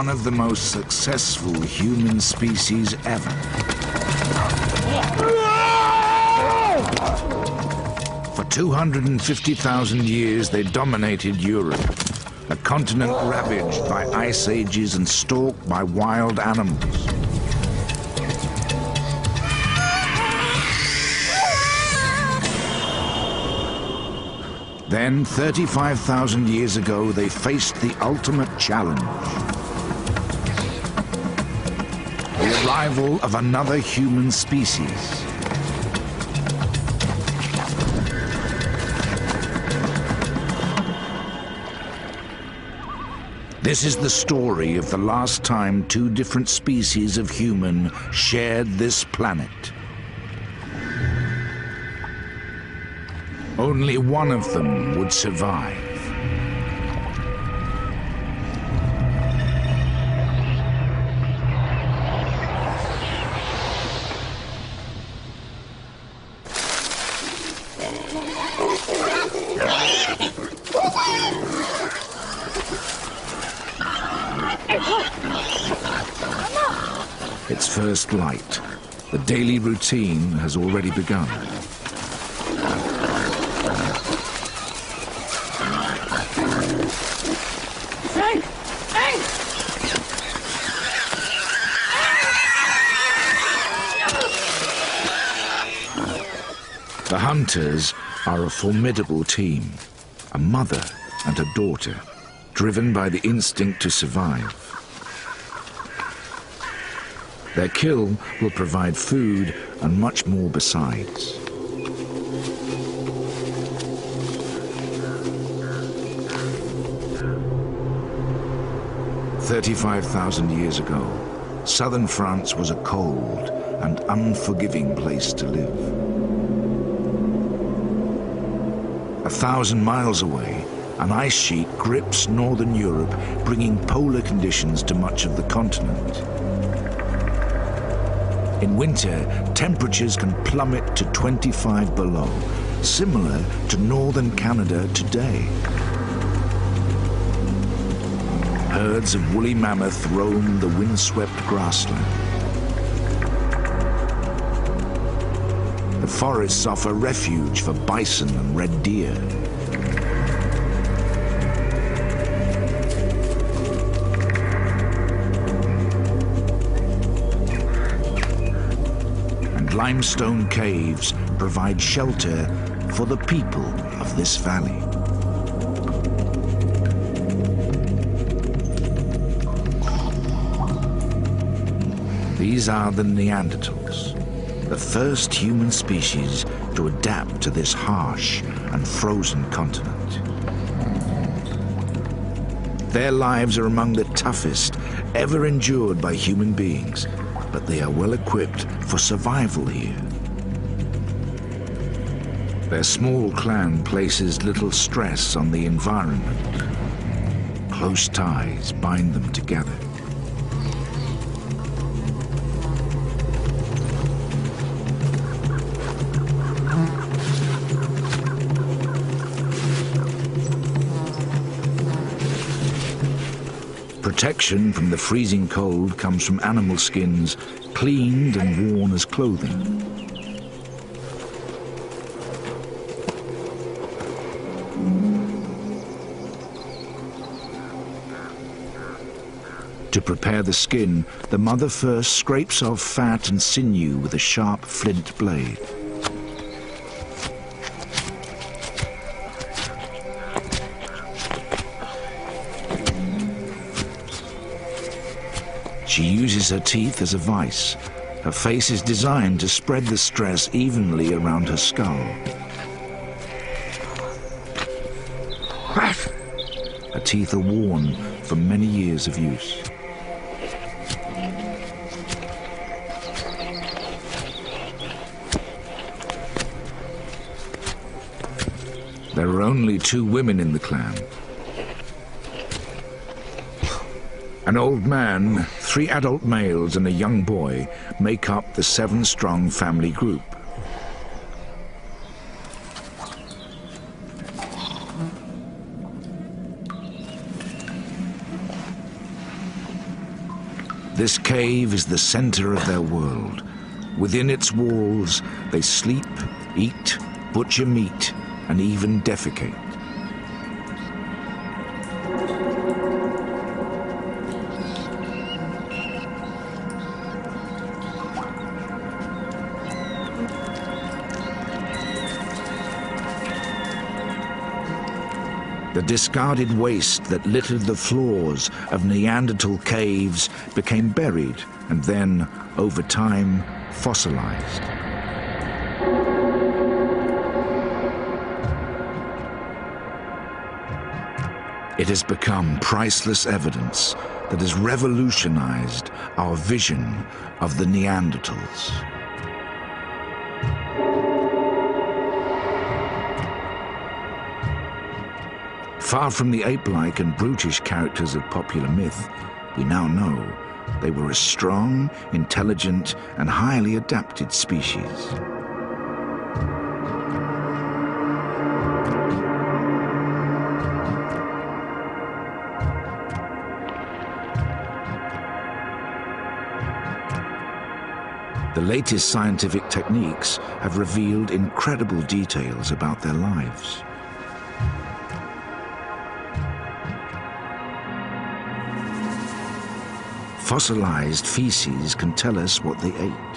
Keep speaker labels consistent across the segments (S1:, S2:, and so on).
S1: one of the most successful human species ever. For 250,000 years, they dominated Europe, a continent ravaged by ice ages and stalked by wild animals. Then, 35,000 years ago, they faced the ultimate challenge. The arrival of another human species. This is the story of the last time two different species of human shared this planet. Only one of them would survive. It's first light. The daily routine has already begun. The hunters are a formidable team, a mother and a daughter, driven by the instinct to survive. Their kill will provide food and much more besides. "35,000 years ago, southern France was a cold and unforgiving place to live. 1,000 miles away, an ice sheet grips northern Europe, bringing polar conditions to much of the continent. In winter, temperatures can plummet to 25 below, similar to northern Canada today. Herds of woolly mammoth roam the windswept grassland. The forests offer refuge for bison and red deer. And limestone caves provide shelter for the people of this valley. These are the Neanderthals, the first human species to adapt to this harsh and frozen continent. Their lives are among the toughest ever endured by human beings, but they are well equipped for survival here. Their small clan places little stress on the environment. Close ties bind them together. Protection from the freezing cold comes from animal skins cleaned and worn as clothing. To prepare the skin, the mother first scrapes off fat and sinew with a sharp flint blade. She uses her teeth as a vice. Her face is designed to spread the stress evenly around her skull. Her teeth are worn from many years of use. There are only 2 women in the clan. An old man, 3 adult males and a young boy make up the 7-strong family group. This cave is the center of their world. Within its walls, they sleep, eat, butcher meat, and even defecate. The discarded waste that littered the floors of Neanderthal caves became buried and then, over time, fossilized. It has become priceless evidence that has revolutionized our vision of the Neanderthals. Far from the ape-like and brutish characters of popular myth, we now know they were a strong, intelligent, and highly adapted species. The latest scientific techniques have revealed incredible details about their lives. Fossilized feces can tell us what they ate.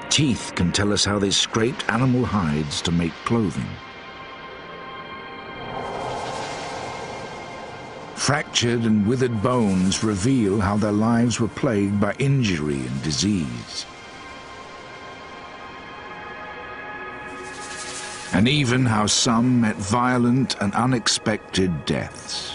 S1: Teeth can tell us how they scraped animal hides to make clothing. Fractured and withered bones reveal how their lives were plagued by injury and disease. And even how some met violent and unexpected deaths.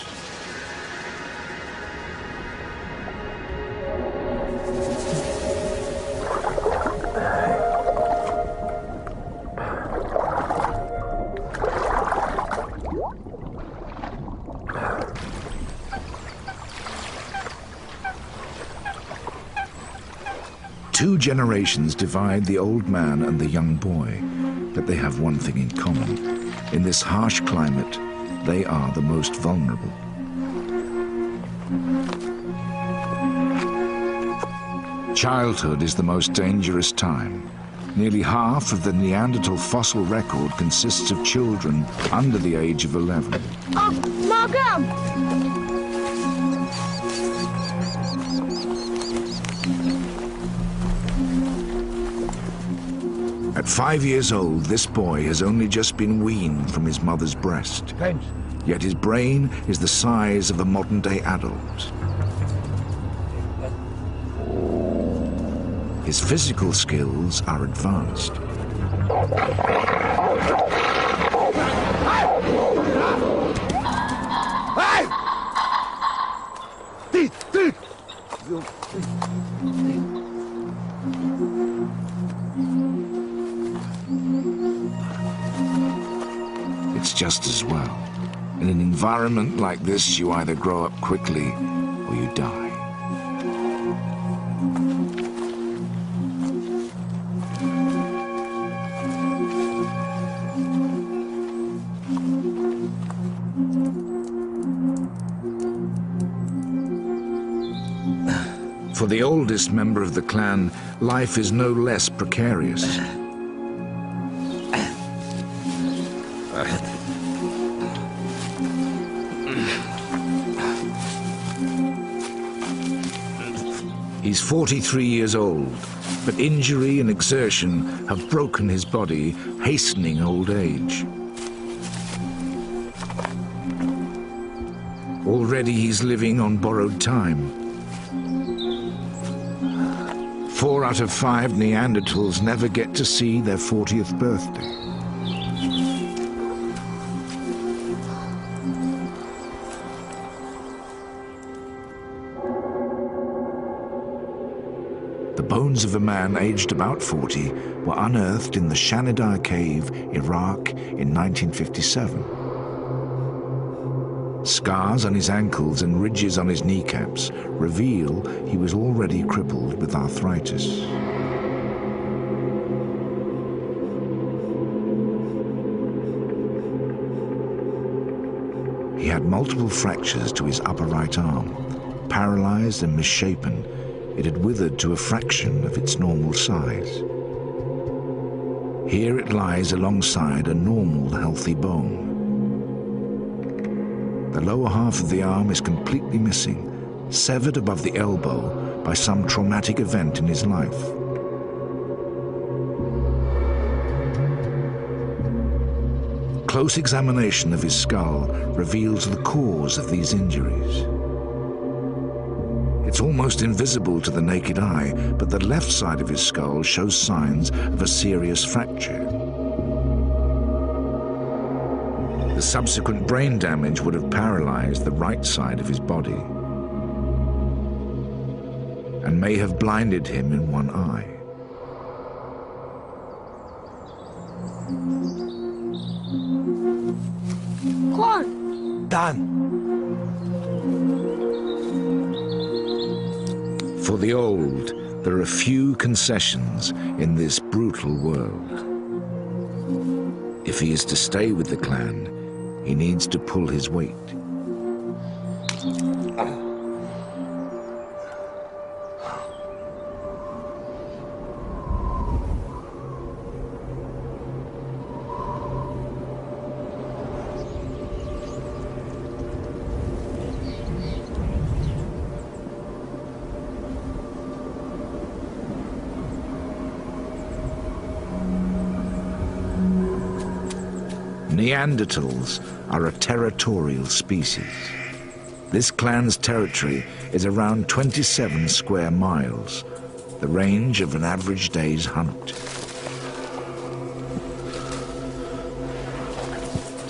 S1: Two generations divide the old man and the young boy, but they have one thing in common. In this harsh climate, they are the most vulnerable. Childhood is the most dangerous time. Nearly half of the Neanderthal fossil record consists of children under the age of 11.
S2: Oh, Margot!
S1: At 5 years old, this boy has only just been weaned from his mother's breast. Yet his brain is the size of a modern-day adult. His physical skills are advanced. It's just as well. In an environment like this, you either grow up quickly or you die. For the oldest member of the clan, life is no less precarious. He's 43 years old, but injury and exertion have broken his body, hastening old age. Already he's living on borrowed time. 4 out of 5 Neanderthals never get to see their 40th birthday. The bones of a man aged about 40 were unearthed in the Shanidar Cave, Iraq, in 1957. Scars on his ankles and ridges on his kneecaps reveal he was already crippled with arthritis. He had multiple fractures to his upper right arm. Paralyzed and misshapen, it had withered to a fraction of its normal size. Here it lies alongside a normal, healthy bone. The lower half of the arm is completely missing, severed above the elbow by some traumatic event in his life. Close examination of his skull reveals the cause of these injuries. It's almost invisible to the naked eye, but the left side of his skull shows signs of a serious fracture. The subsequent brain damage would have paralyzed the right side of his body and may have blinded him in one eye.
S2: Come on.
S3: Done.
S1: For the old, there are few concessions in this brutal world. If he is to stay with the clan, he needs to pull his weight. Neanderthals are a territorial species. This clan's territory is around 27 square miles, the range of an average day's hunt.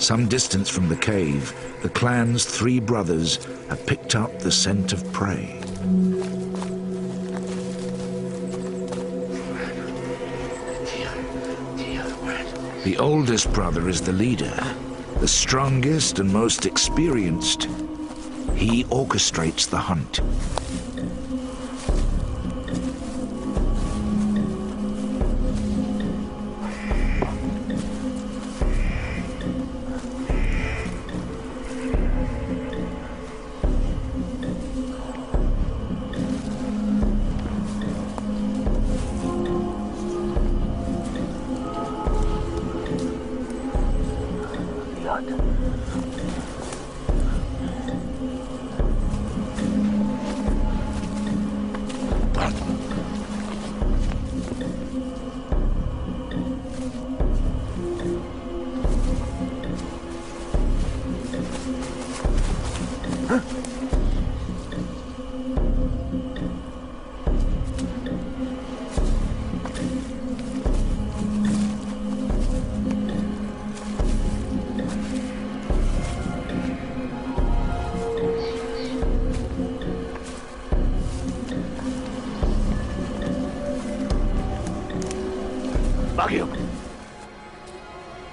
S1: Some distance from the cave, the clan's 3 brothers have picked up the scent of prey. The oldest brother is the leader, the strongest and most experienced. He orchestrates the hunt.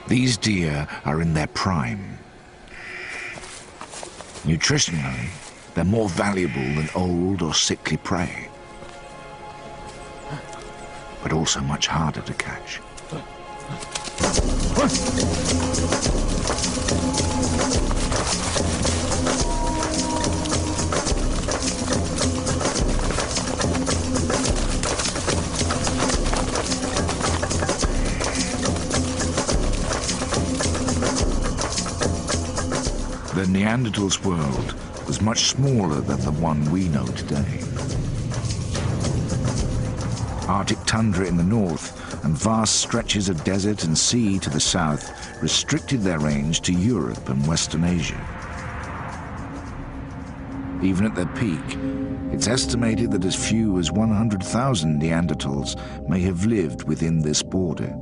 S1: These deer are in their prime. Nutritionally, they're more valuable than old or sickly prey, but also much harder to catch. The Neanderthals' world was much smaller than the one we know today. Arctic tundra in the north and vast stretches of desert and sea to the south restricted their range to Europe and Western Asia. Even at their peak, it's estimated that as few as 100,000 Neanderthals may have lived within this border.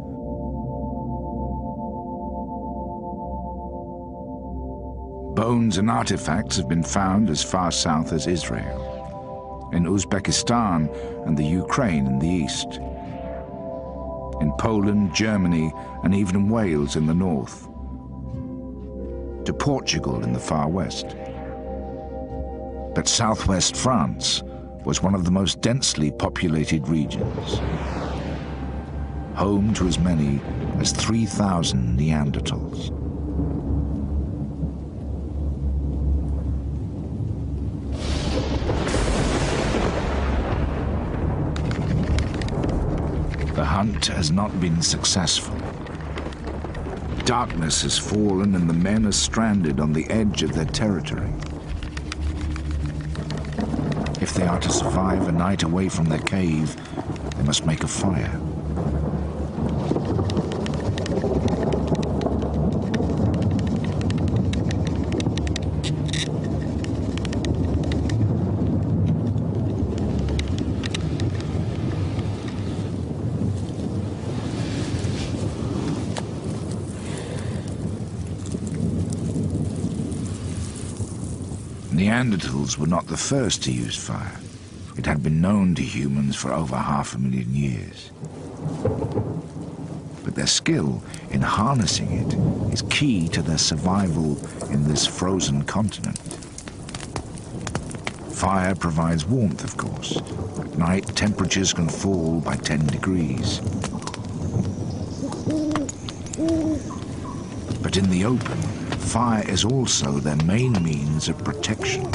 S1: Bones and artifacts have been found as far south as Israel, in Uzbekistan and the Ukraine in the east, in Poland, Germany, and even Wales in the north, to Portugal in the far west. But southwest France was one of the most densely populated regions, home to as many as 3,000 Neanderthals. hunt has not been successful. Darkness has fallen and the men are stranded on the edge of their territory. If they are to survive a night away from their cave, they must make a fire. Neanderthals were not the first to use fire. It had been known to humans for over 500,000 years. But their skill in harnessing it is key to their survival in this frozen continent. Fire provides warmth, of course. At night, temperatures can fall by 10 degrees. But in the open, fire is also their main means of protection.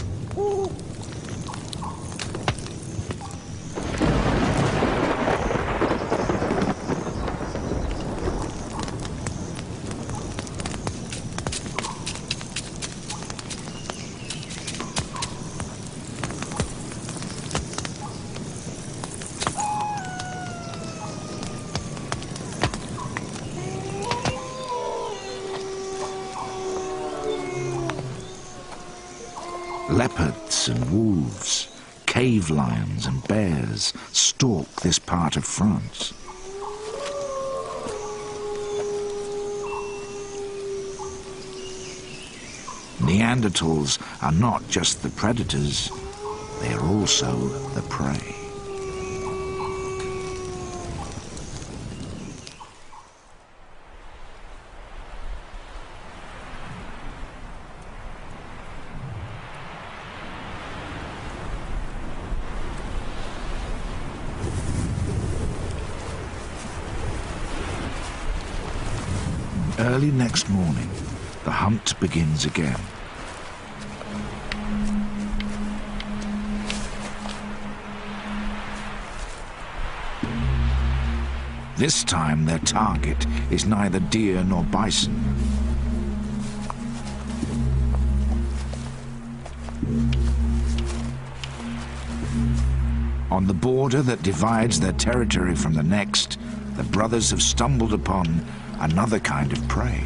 S1: Leopards and wolves, cave lions and bears stalk this part of France. Neanderthals are not just the predators, they are also the prey. Early next morning, the hunt begins again. This time their target is neither deer nor bison. On the border that divides their territory from the next, the brothers have stumbled upon another kind of prey.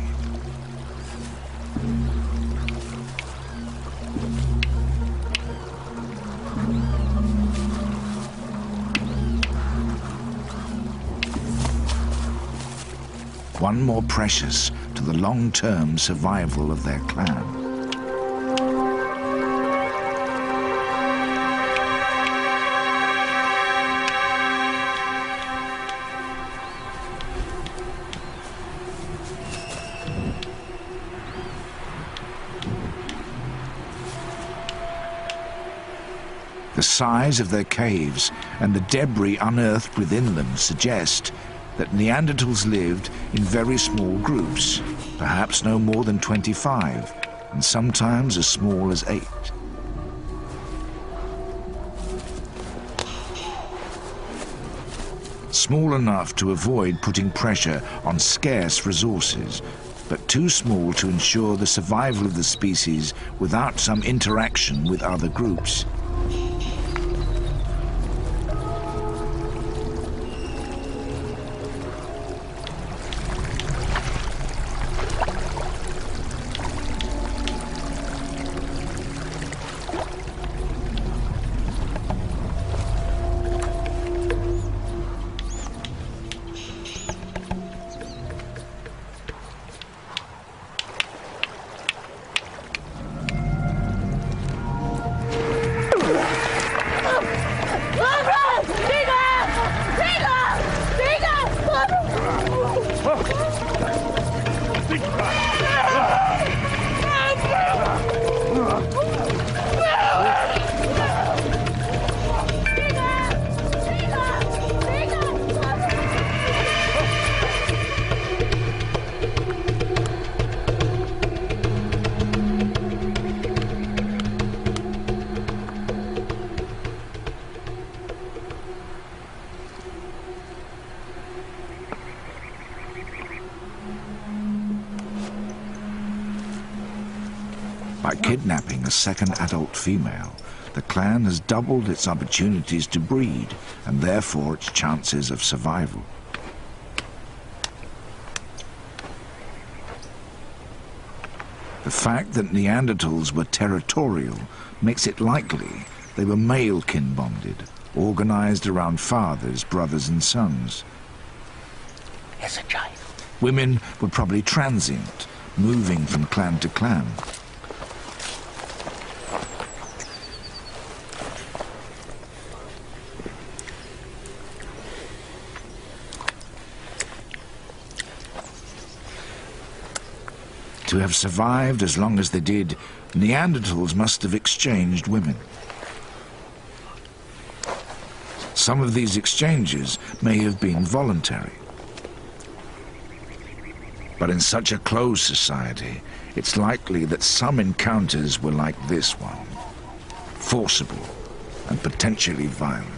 S1: One more precious to the long-term survival of their clan. The size of their caves and the debris unearthed within them suggest that Neanderthals lived in very small groups, perhaps no more than 25, and sometimes as small as 8. Small enough to avoid putting pressure on scarce resources, but too small to ensure the survival of the species without some interaction with other groups. By kidnapping a second adult female, the clan has doubled its opportunities to breed and therefore its chances of survival. The fact that Neanderthals were territorial makes it likely they were male kin bonded, organized around fathers, brothers and sons.
S3: It's a child.
S1: Women were probably transient, moving from clan to clan. To have survived as long as they did, Neanderthals must have exchanged women. Some of these exchanges may have been voluntary. But in such a closed society, it's likely that some encounters were like this one, forcible and potentially violent.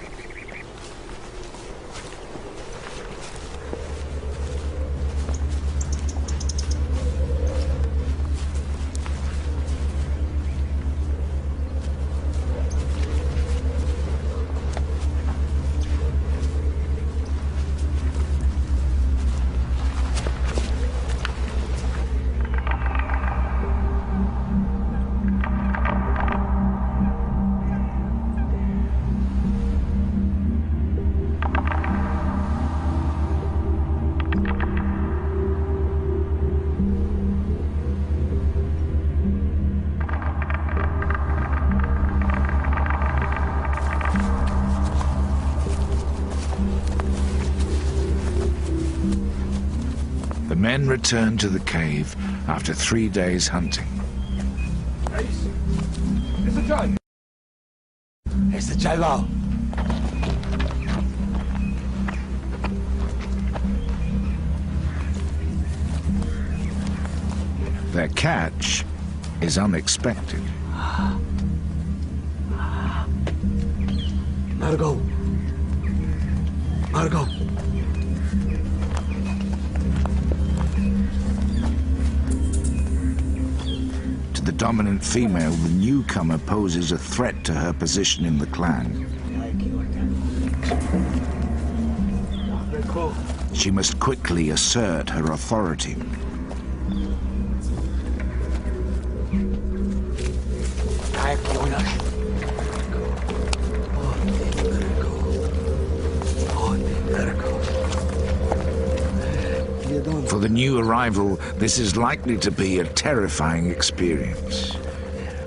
S1: The men returned to the cave after 3 days hunting.
S3: It's a child. It's a child.
S1: Their catch is unexpected.
S3: Margot. Margot.
S1: To the dominant female, the newcomer poses a threat to her position in the clan. She must quickly assert her authority. For the new arrival, this is likely to be a terrifying experience.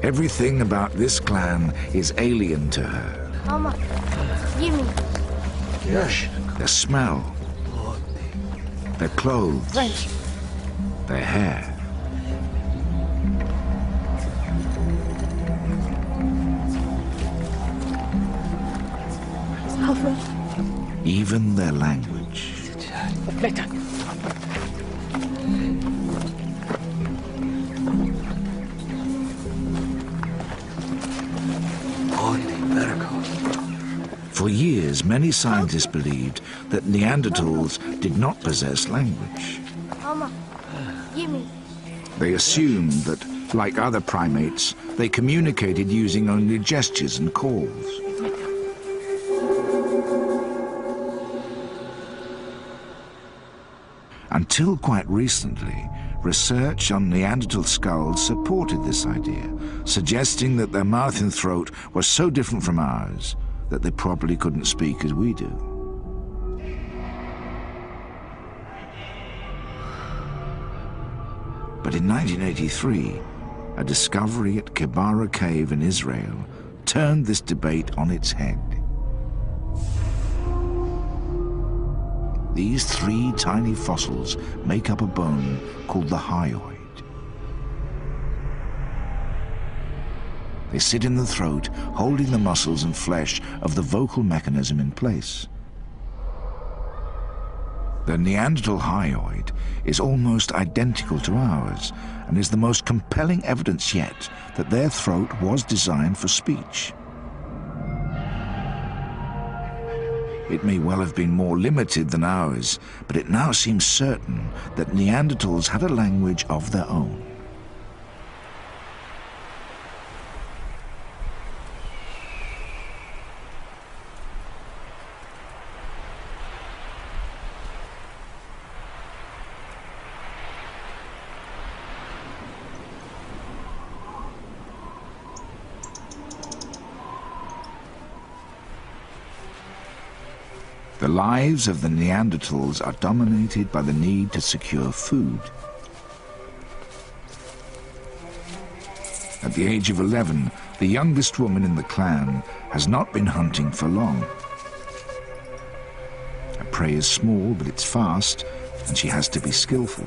S1: Everything about this clan is alien to her.
S2: Mama, give me.
S3: Yes.
S1: Their smell, their clothes, their hair. Even their language. For years, many scientists believed that Neanderthals did not possess language.
S2: Mama, give me.
S1: They assumed that, like other primates, they communicated using only gestures and calls. Until quite recently, research on Neanderthal skulls supported this idea, suggesting that their mouth and throat were so different from ours that they probably couldn't speak as we do. But in 1983, a discovery at Kebara Cave in Israel turned this debate on its head. These 3 tiny fossils make up a bone called the hyoid. They sit in the throat, holding the muscles and flesh of the vocal mechanism in place. The Neanderthal hyoid is almost identical to ours and is the most compelling evidence yet that their throat was designed for speech. It may well have been more limited than ours, but it now seems certain that Neanderthals had a language of their own. The lives of the Neanderthals are dominated by the need to secure food. At the age of 11, the youngest woman in the clan has not been hunting for long. Her prey is small, but it's fast, and she has to be skillful.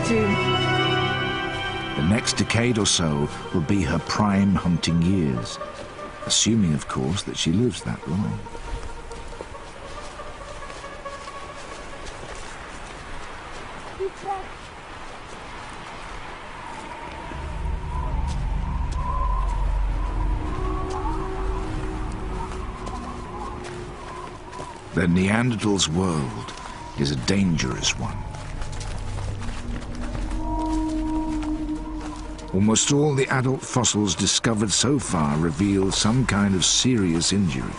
S1: The next decade or so will be her prime hunting years, assuming, of course, that she lives that long. The Neanderthals' world is a dangerous one. Almost all the adult fossils discovered so far reveal some kind of serious injury.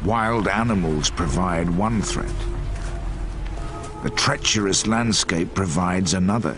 S1: Wild animals provide one threat. The treacherous landscape provides another.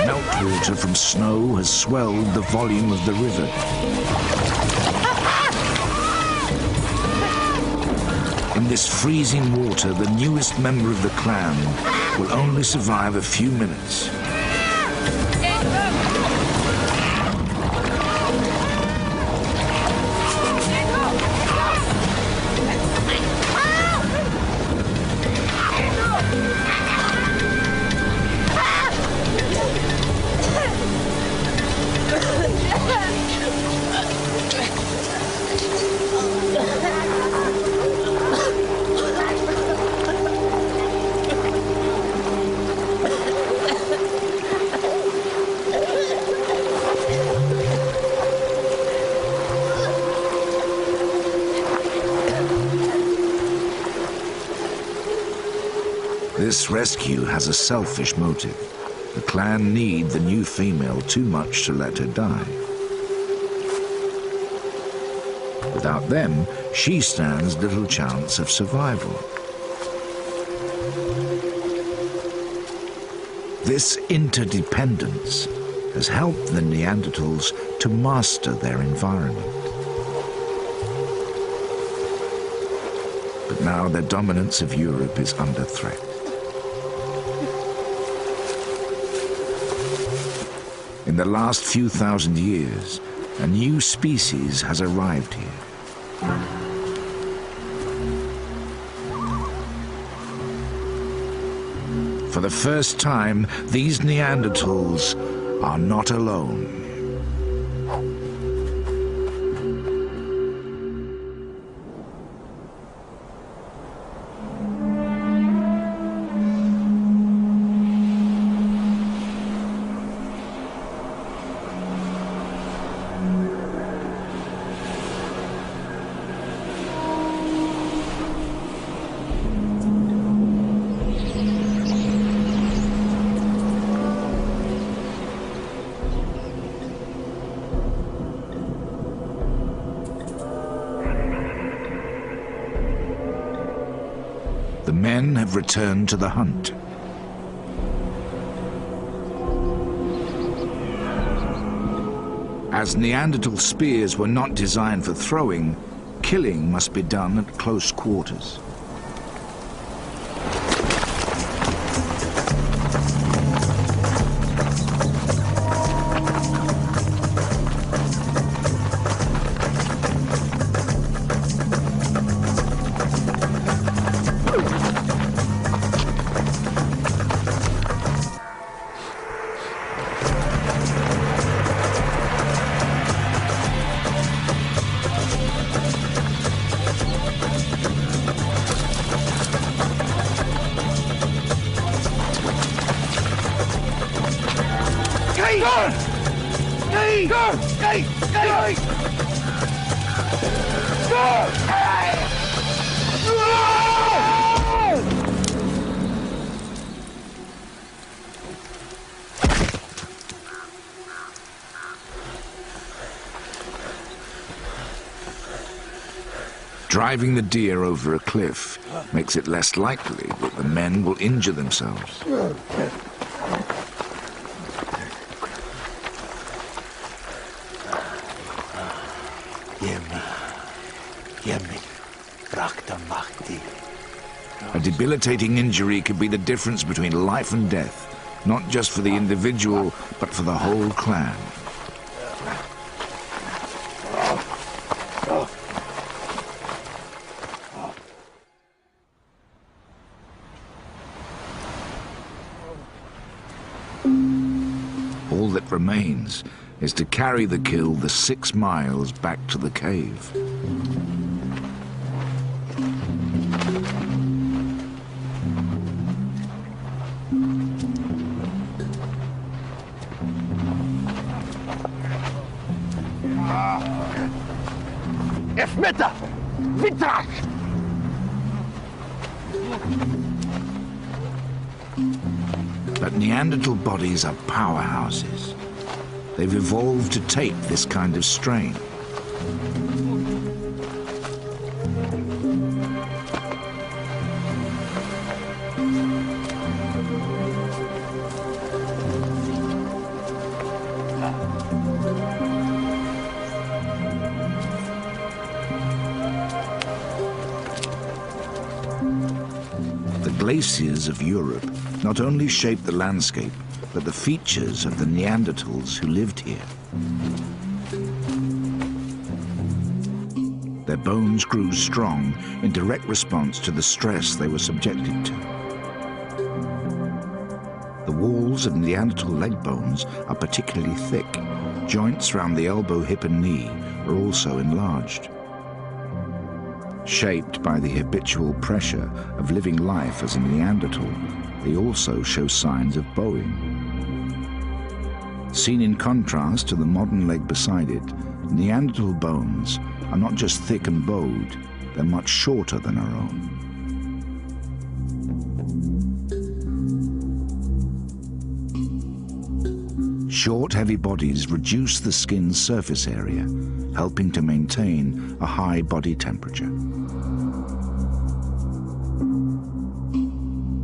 S1: Meltwater from snow has swelled the volume of the river. In this freezing water, the newest member of the clan will only survive a few minutes. This rescue has a selfish motive. The clan need the new female too much to let her die. Without them, she stands little chance of survival. This interdependence has helped the Neanderthals to master their environment. But now the dominance of Europe is under threat. In the last few thousand years, a new species has arrived here. For the first time, these Neanderthals are not alone. The men have returned to the hunt. As Neanderthal spears were not designed for throwing, killing must be done at close quarters. Driving the deer over a cliff makes it less likely that the men will injure themselves. A debilitating injury could be the difference between life and death, not just for the individual, but for the whole clan. All that remains is to carry the kill the 6 miles back to the cave.
S3: Efmeta! Vitrach!
S1: But Neanderthal bodies are powerhouses. They've evolved to take this kind of strain. The glaciers of Europe not only shaped the landscape, but the features of the Neanderthals who lived here. Their bones grew strong in direct response to the stress they were subjected to. The walls of Neanderthal leg bones are particularly thick. Joints around the elbow, hip and knee are also enlarged. Shaped by the habitual pressure of living life as a Neanderthal, they also show signs of bowing. Seen in contrast to the modern leg beside it, Neanderthal bones are not just thick and bowed, they're much shorter than our own. Short, heavy bodies reduce the skin's surface area, helping to maintain a high body temperature.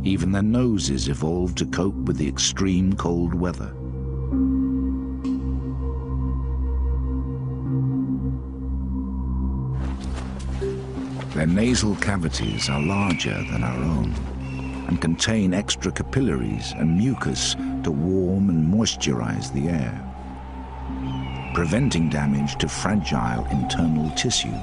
S1: Even their noses evolved to cope with the extreme cold weather. Their nasal cavities are larger than our own and contain extra capillaries and mucus to warm and moisturize the air, preventing damage to fragile internal tissue.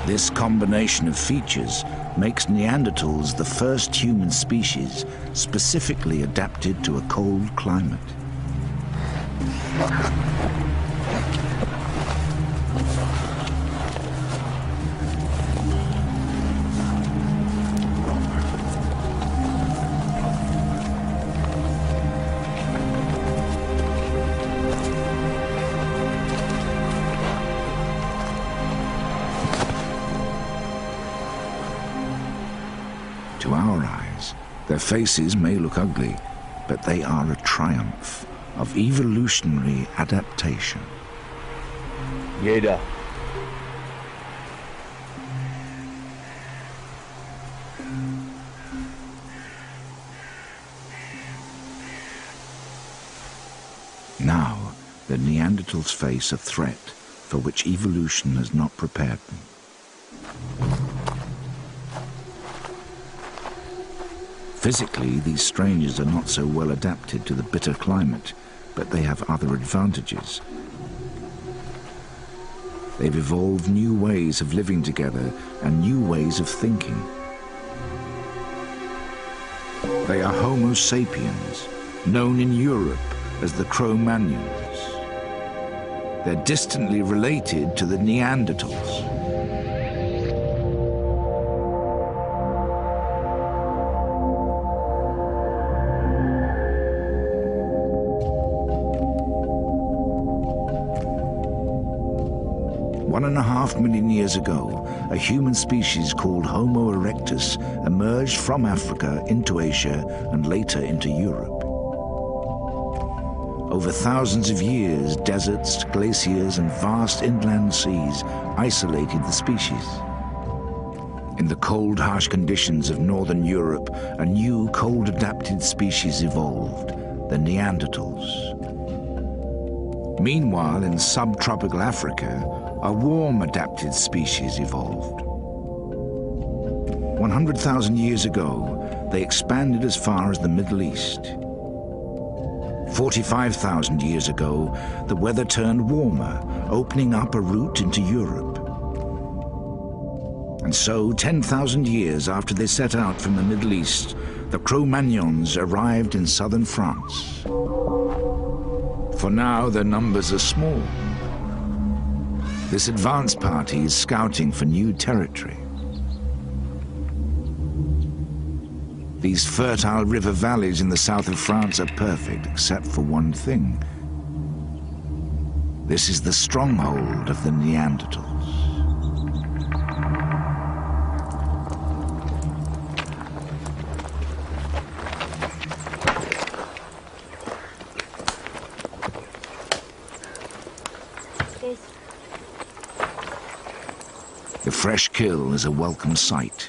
S1: This combination of features makes Neanderthals the first human species specifically adapted to a cold climate. To our eyes, their faces may look ugly, but they are a triumph of evolutionary adaptation.
S3: Jeder.
S1: Now, the Neanderthals face a threat for which evolution has not prepared them. Physically, these strangers are not so well adapted to the bitter climate, but they have other advantages. They've evolved new ways of living together and new ways of thinking. They are Homo sapiens, known in Europe as the Cro-Magnons. They're distantly related to the Neanderthals. One and a half million years ago, a human species called Homo erectus emerged from Africa into Asia and later into Europe. Over thousands of years, deserts, glaciers, and vast inland seas isolated the species. In the cold, harsh conditions of northern Europe, a new cold-adapted species evolved, the Neanderthals. Meanwhile, in subtropical Africa, a warm-adapted species evolved. 100,000 years ago, they expanded as far as the Middle East. 45,000 years ago, the weather turned warmer, opening up a route into Europe. And so, 10,000 years after they set out from the Middle East, the Cro-Magnons arrived in southern France. For now, their numbers are small. This advance party is scouting for new territory. These fertile river valleys in the south of France are perfect, except for one thing. This is the stronghold of the Neanderthals. The fresh kill is a welcome sight.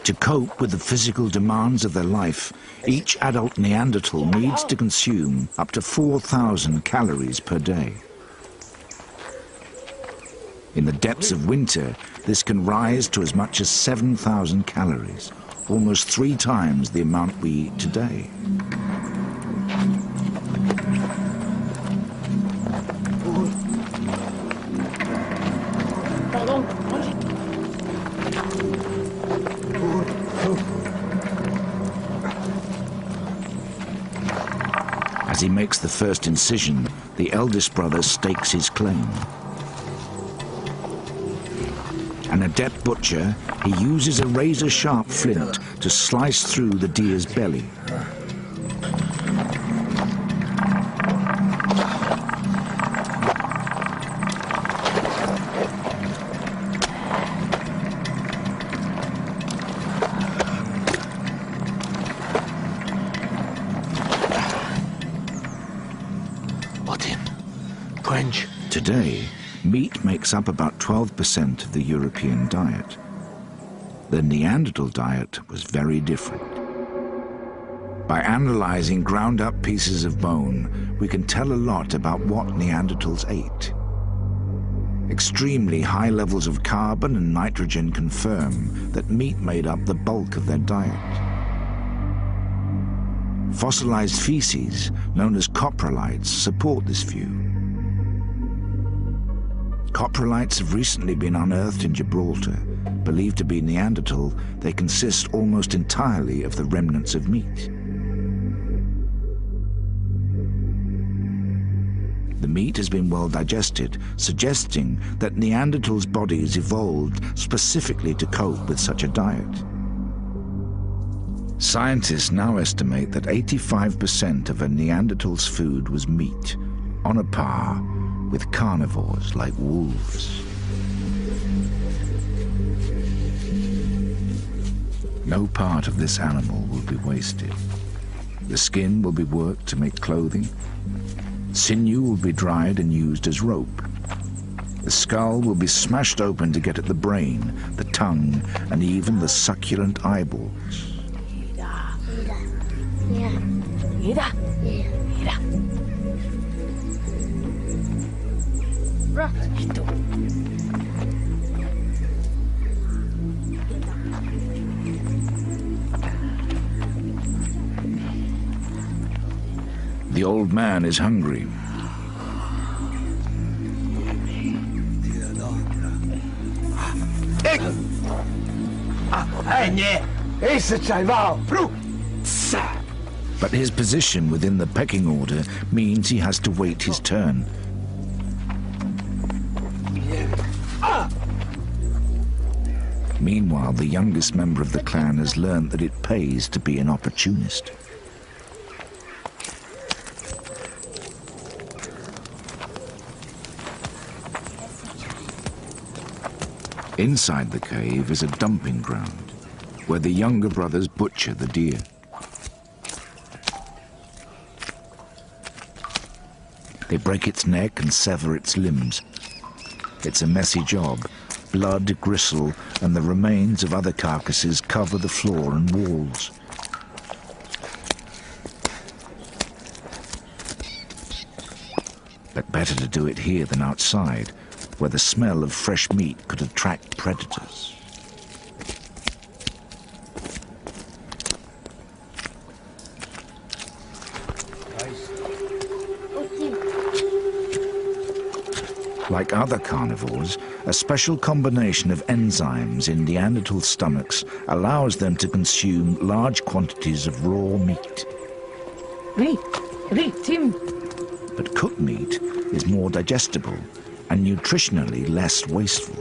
S1: To cope with the physical demands of their life, each adult Neanderthal needs to consume up to 4,000 calories per day. In the depths of winter, this can rise to as much as 7,000 calories, almost 3 times the amount we eat today. As he makes the first incision, the eldest brother stakes his claim. An adept butcher, he uses a razor-sharp flint to slice through the deer's belly. Today, meat makes up about 12% of the European diet. The Neanderthal diet was very different. By analyzing ground-up pieces of bone, we can tell a lot about what Neanderthals ate. Extremely high levels of carbon and nitrogen confirm that meat made up the bulk of their diet. Fossilized feces, known as coprolites, support this view. Coprolites have recently been unearthed in Gibraltar. Believed to be Neanderthal, they consist almost entirely of the remnants of meat. The meat has been well digested, suggesting that Neanderthals' bodies evolved specifically to cope with such a diet. Scientists now estimate that 85% of a Neanderthal's food was meat, on a par with carnivores like wolves. No part of this animal will be wasted. The skin will be worked to make clothing. Sinew will be dried and used as rope. The skull will be smashed open to get at the brain, the tongue, and even the succulent eyeballs. The old man is hungry. But his position within the pecking order means he has to wait his turn. Meanwhile, the youngest member of the clan has learned that it pays to be an opportunist. Inside the cave is a dumping ground, where the younger brothers butcher the deer. They break its neck and sever its limbs. It's a messy job. Blood, gristle, and the remains of other carcasses cover the floor and walls. But better to do it here than outside, where the smell of fresh meat could attract predators. Like other carnivores, a special combination of enzymes in Neanderthal stomachs allows them to consume large quantities of raw meat.
S4: Tim.
S1: But cooked meat is more digestible and nutritionally less wasteful.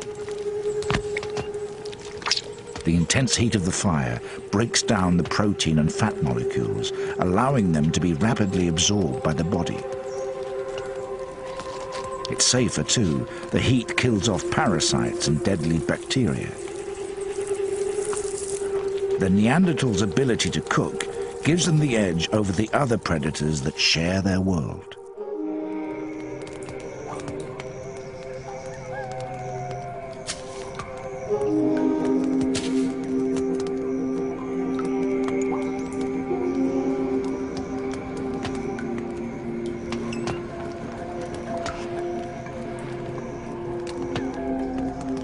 S1: The intense heat of the fire breaks down the protein and fat molecules, allowing them to be rapidly absorbed by the body. It's safer too. The heat kills off parasites and deadly bacteria. The Neanderthals' ability to cook gives them the edge over the other predators that share their world.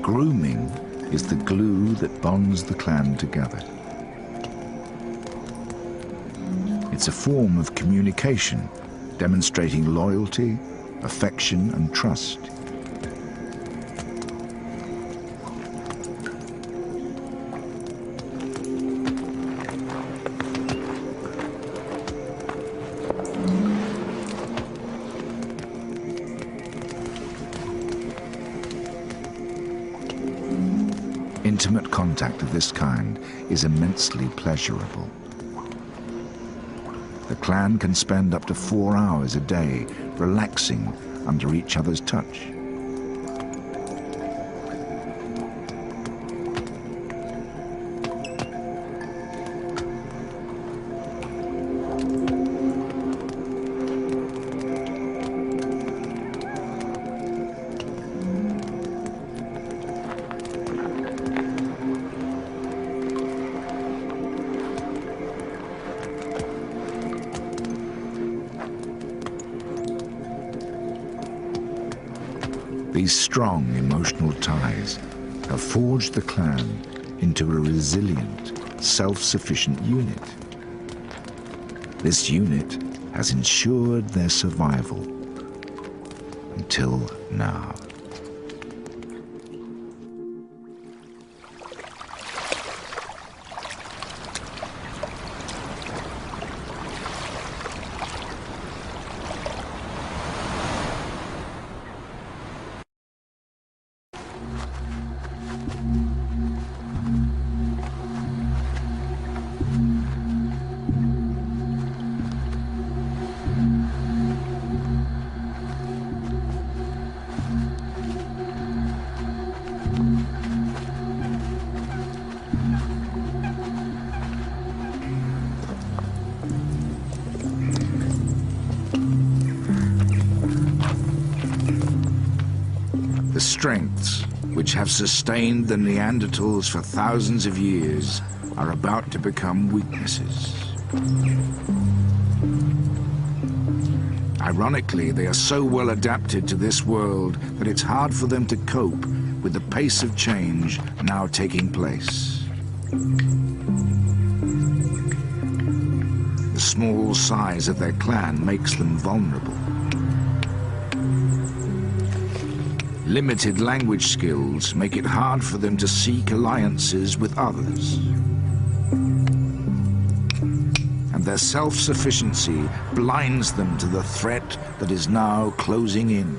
S1: Grooming is the glue that bonds the clan together. It's a form of communication, demonstrating loyalty, affection, and trust. Intimate contact of this kind is immensely pleasurable. The clan can spend up to 4 hours a day relaxing under each other's touch. These strong emotional ties have forged the clan into a resilient, self-sufficient unit. This unit has ensured their survival until now. The strengths which have sustained the Neanderthals for thousands of years are about to become weaknesses. Ironically, they are so well adapted to this world that it's hard for them to cope with the pace of change now taking place. the small size of their clan makes them vulnerable. Limited language skills make it hard for them to seek alliances with others. And their self-sufficiency blinds them to the threat that is now closing in.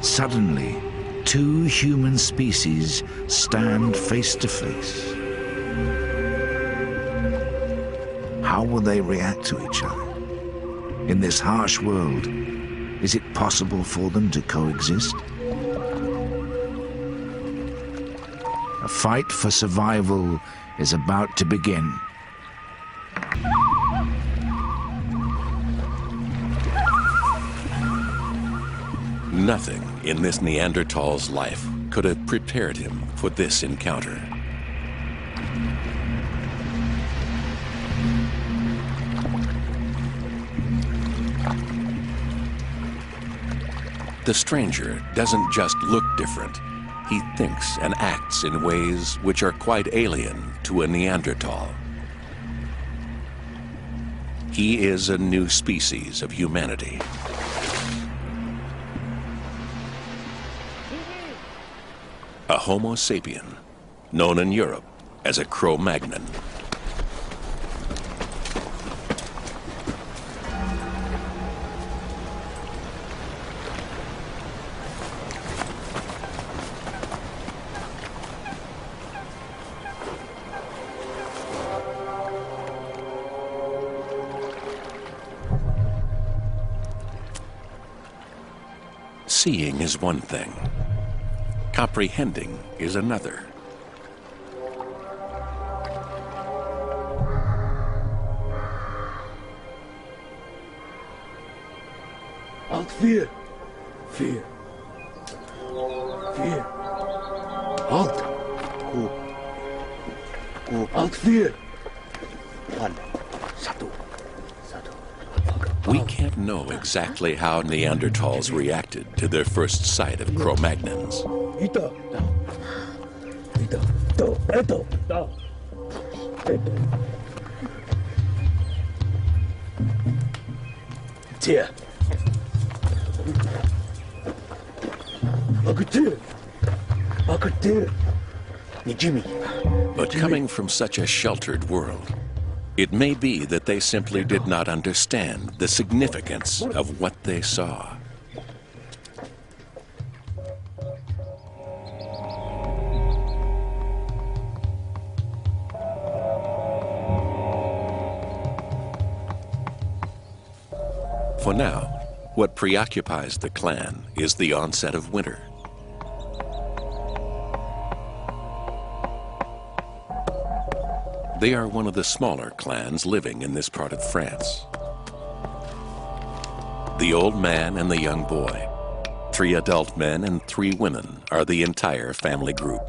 S1: Suddenly, two human species stand face to face. How will they react to each other? In this harsh world, is it possible for them to coexist? A fight for survival is about to begin.
S4: Nothing in this Neanderthal's life could have prepared him for this encounter. The stranger doesn't just look different. He thinks and acts in ways which are quite alien to a Neanderthal. He is a new species of humanity. A Homo sapien, known in Europe as a Cro-Magnon. Seeing is one thing. Comprehending is another.
S3: Alt 4. 4. 4. Alt. Alt 4. 1. 1. 1.
S4: We can't know exactly how Neanderthals reacted to their first sight of Cro-Magnons. But coming from such a sheltered world, it may be that they simply did not understand the significance of what they saw. For now, what preoccupies the clan is the onset of winter. They are one of the smaller clans living in this part of France. The old man and the young boy, 3 adult men and 3 women are the entire family group.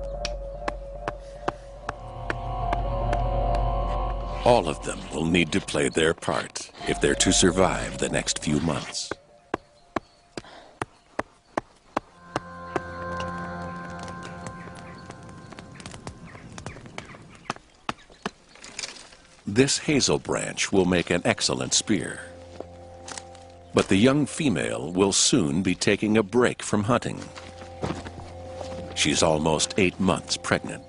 S4: All of them will need to play their part if they're to survive the next few months. This hazel branch will make an excellent spear. But the young female will soon be taking a break from hunting. She's almost 8 months pregnant.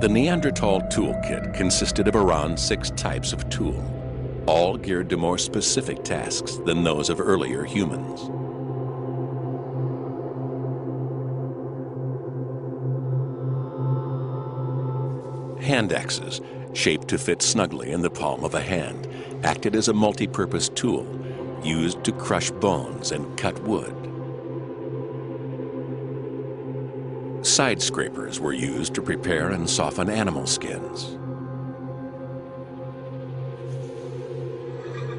S4: The Neanderthal toolkit consisted of around 6 types of tool, all geared to more specific tasks than those of earlier humans. Hand axes, shaped to fit snugly in the palm of a hand, acted as a multi-purpose tool used to crush bones and cut wood. Side scrapers were used to prepare and soften animal skins.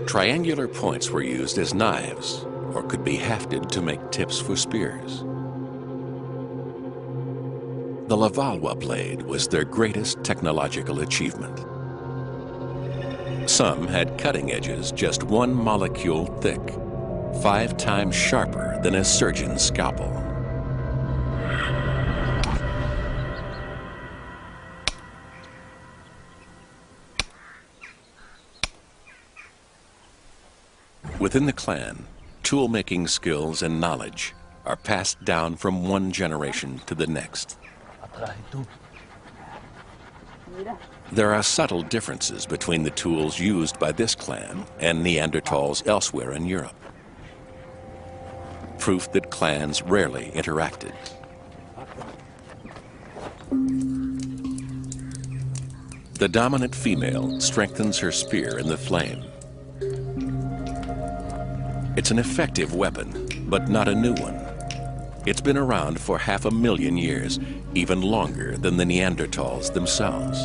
S4: Triangular points were used as knives or could be hafted to make tips for spears. The Lavallois blade was their greatest technological achievement. Some had cutting edges just 1 molecule thick, 5 times sharper than a surgeon's scalpel. Within the clan, tool-making skills and knowledge are passed down from one generation to the next. There are subtle differences between the tools used by this clan and Neanderthals elsewhere in Europe. Proof that clans rarely interacted. The dominant female strengthens her spear in the flame. It's an effective weapon, but not a new one. It's been around for 500,000 years, even longer than the Neanderthals themselves.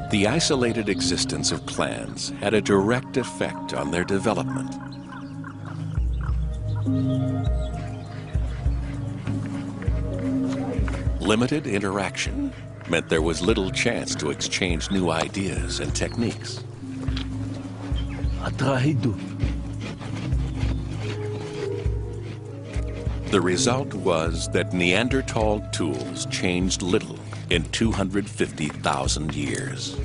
S4: The isolated existence of clans had a direct effect on their development. Limited interaction meant there was little chance to exchange new ideas and techniques. The result was that Neanderthal tools changed little in 250,000 years.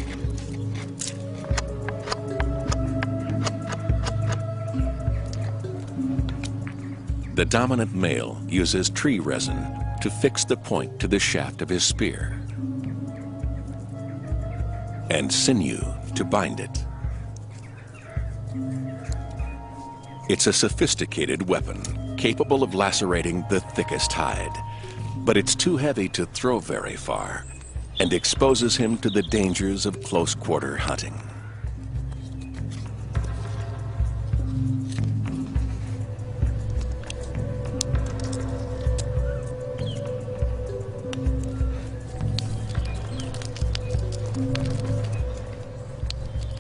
S4: The dominant male uses tree resin to fix the point to the shaft of his spear, and sinew to bind it. It's a sophisticated weapon, capable of lacerating the thickest hide, but it's too heavy to throw very far and exposes him to the dangers of close-quarter hunting.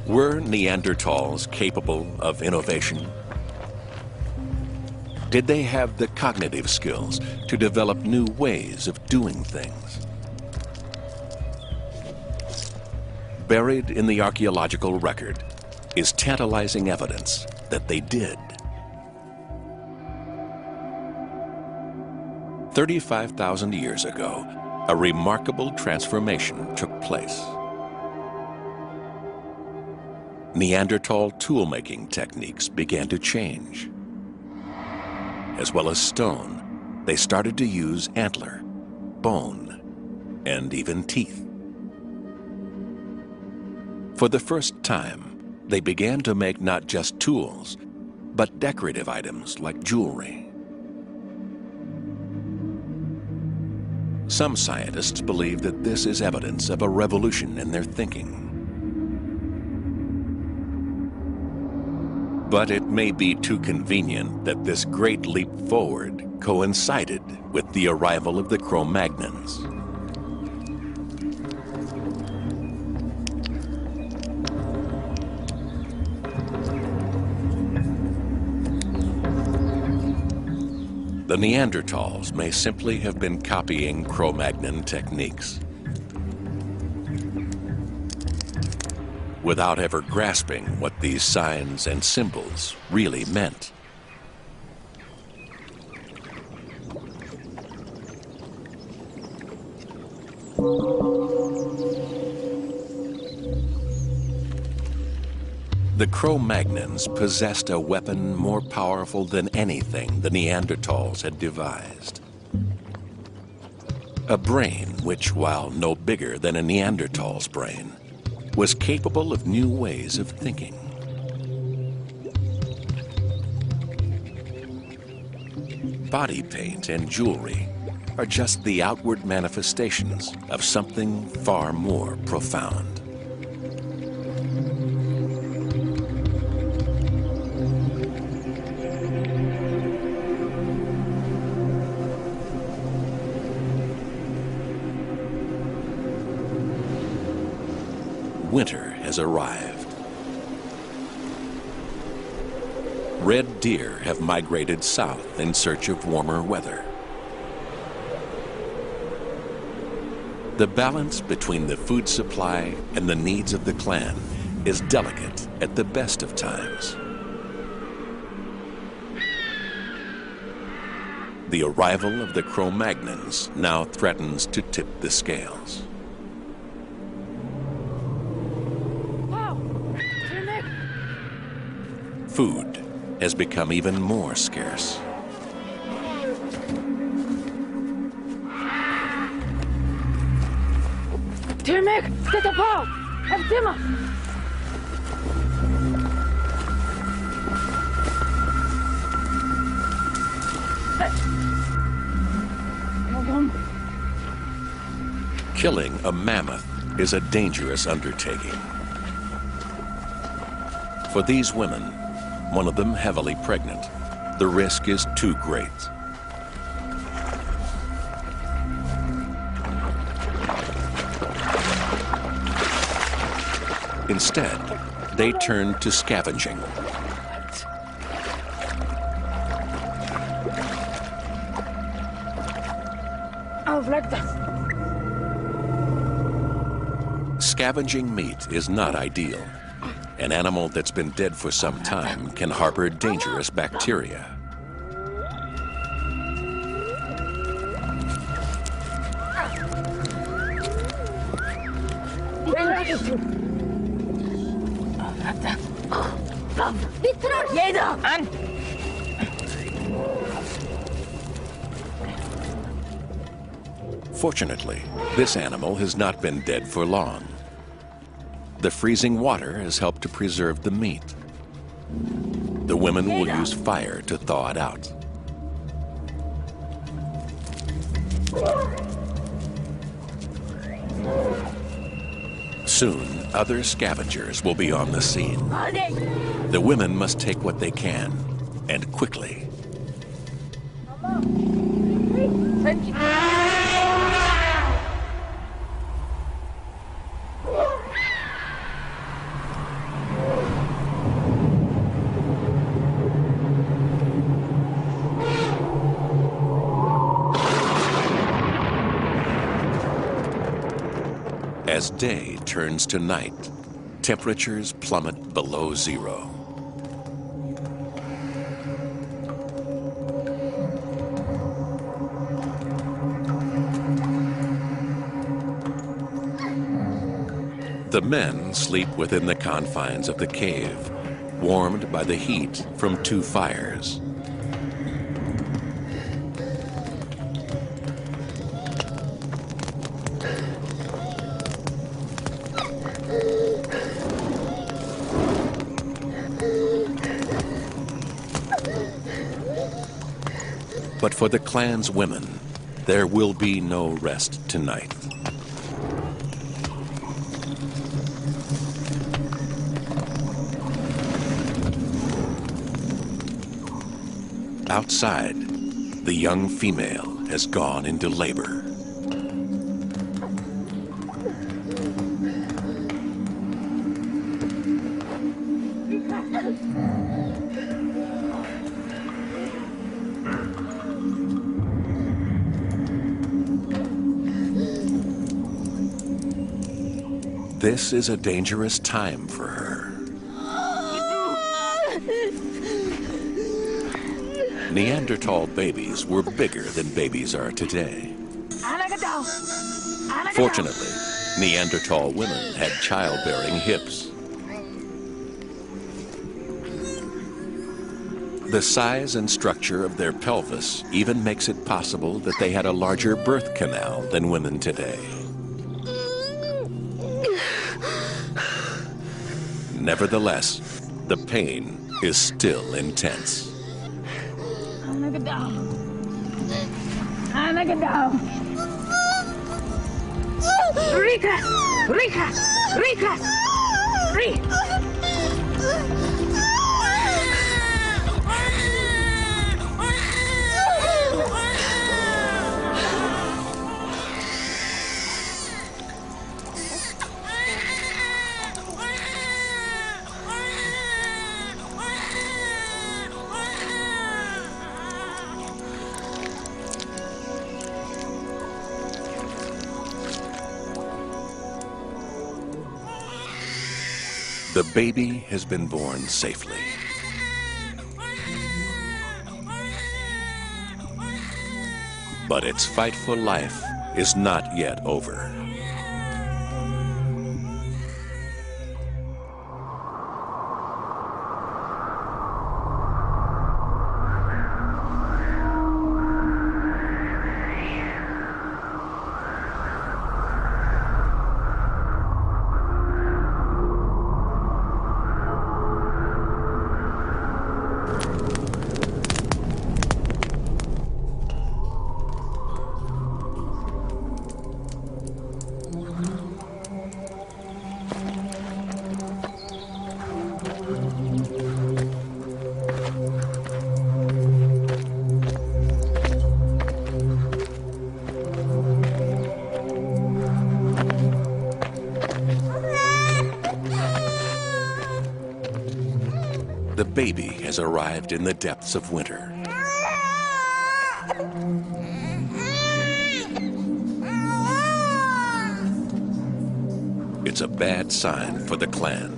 S4: Were Neanderthals capable of innovation? Did they have the cognitive skills to develop new ways of doing things? Buried in the archaeological record is tantalizing evidence that they did. 35,000 years ago, a remarkable transformation took place. Neanderthal tool-making techniques began to change. As well as stone, they started to use antler, bone, and even teeth. For the first time, they began to make not just tools, but decorative items like jewelry. Some scientists believe that this is evidence of a revolution in their thinking. But it may be too convenient that this great leap forward coincided with the arrival of the Cro-Magnons. the Neanderthals may simply have been copying Cro-Magnon techniques without ever grasping what these signs and symbols really meant. The Cro-Magnons possessed a weapon more powerful than anything the Neanderthals had devised. A brain which, while no bigger than a Neanderthal's brain, was capable of new ways of thinking. Body paint and jewelry are just the outward manifestations of something far more profound. Winter has arrived. Red deer have migrated south in search of warmer weather. The balance between the food supply and the needs of the clan is delicate at the best of times. The arrival of the Cro-Magnons now threatens to tip the scales. Food has become even more scarce.
S2: Tirmek, zet op hou! Heb timmer!
S4: Killing a mammoth is a dangerous undertaking. For these women, one of them heavily pregnant, the risk is too great. Instead, they turn to scavenging. Scavenging meat is not ideal. An animal that's been dead for some time can harbor dangerous bacteria. Fortunately, this animal has not been dead for long. The freezing water has helped to preserve the meat. The women will use fire to thaw it out. Soon, other scavengers will be on the scene. The women must take what they can, and quickly. As day turns to night, temperatures plummet below zero. The men sleep within the confines of the cave, warmed by the heat from 2 fires. But for the clan's women, there will be no rest tonight. Outside, the young female has gone into labor. This is a dangerous time for her. Neanderthal babies were bigger than babies are today. Fortunately, Neanderthal women had childbearing hips. The size and structure of their pelvis even makes it possible that they had a larger birth canal than women today. Nevertheless, the pain is still intense. The baby has been born safely. But its fight for life is not yet over. The baby has arrived in the depths of winter. It's a bad sign for the clan.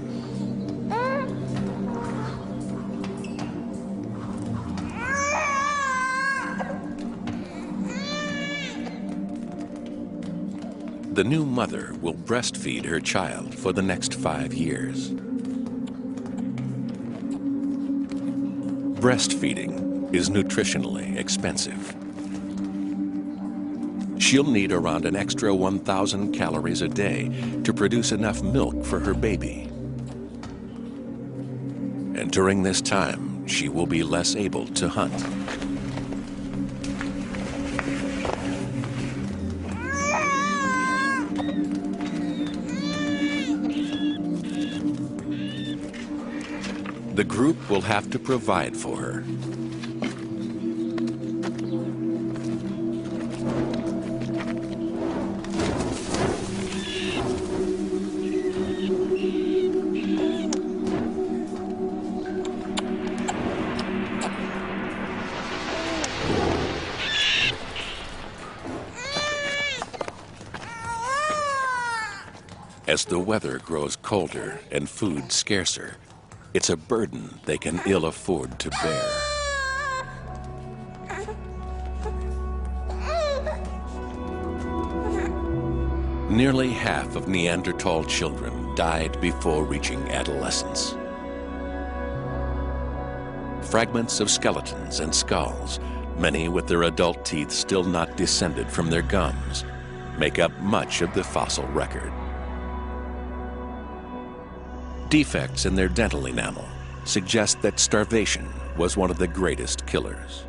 S4: The new mother will breastfeed her child for the next 5 years. Breastfeeding is nutritionally expensive. She'll need around an extra 1,000 calories a day to produce enough milk for her baby. And during this time, she will be less able to hunt. The group will have to provide for her. As the weather grows colder and food scarcer, it's a burden they can ill afford to bear. Nearly half of Neanderthal children died before reaching adolescence. Fragments of skeletons and skulls, many with their adult teeth still not descended from their gums, make up much of the fossil record. Defects in their dental enamel suggest that starvation was one of the greatest killers.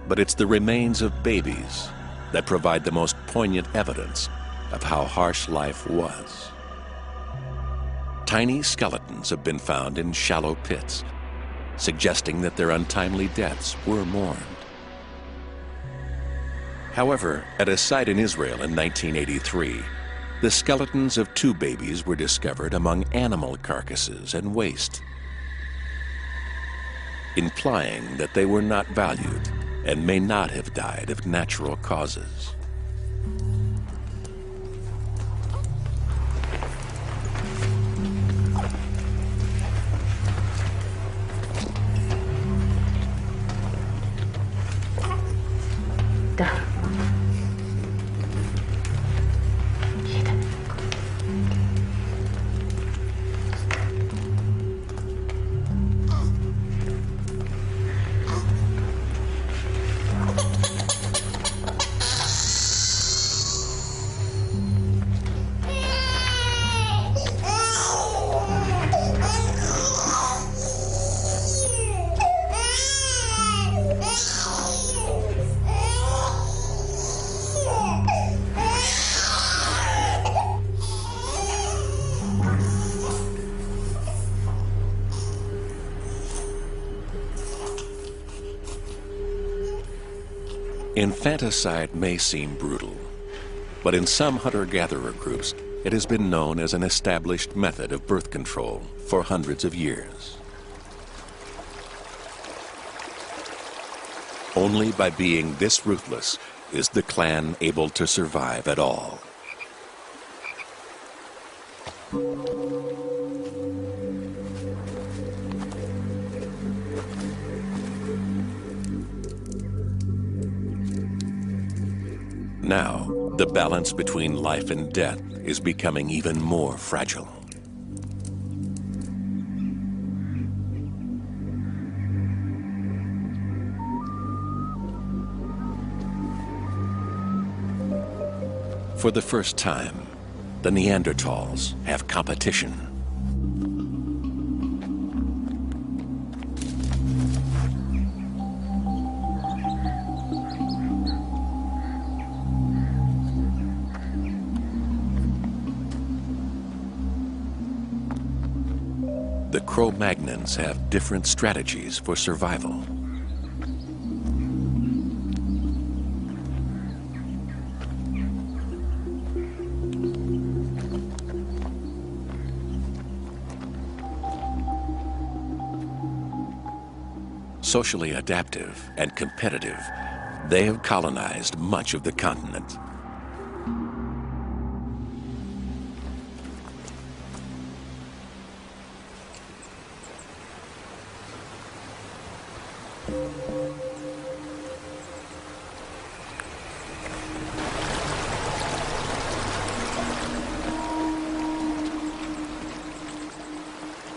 S4: But it's the remains of babies that provide the most poignant evidence of how harsh life was. Tiny skeletons have been found in shallow pits, suggesting that their untimely deaths were mourned. However, at a site in Israel in 1983, the skeletons of 2 babies were discovered among animal carcasses and waste, implying that they were not valued and may not have died of natural causes. Infanticide may seem brutal, but in some hunter-gatherer groups, it has been known as an established method of birth control for hundreds of years. Only by being this ruthless is the clan able to survive at all. Now, the balance between life and death is becoming even more fragile. For the first time, the Neanderthals have competition. The Cro-Magnons have different strategies for survival. Socially adaptive and competitive, they have colonized much of the continent.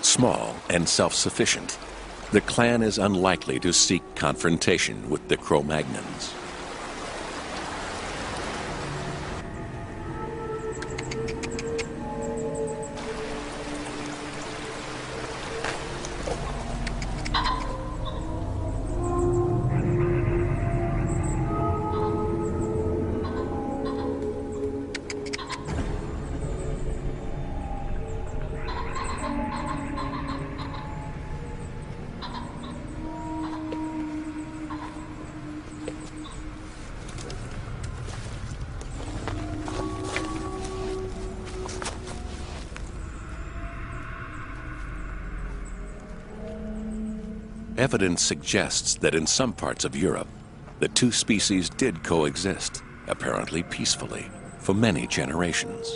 S4: Small and self-sufficient, the clan is unlikely to seek confrontation with the Cro-Magnons. Evidence suggests that in some parts of Europe, the two species did coexist, apparently peacefully, for many generations.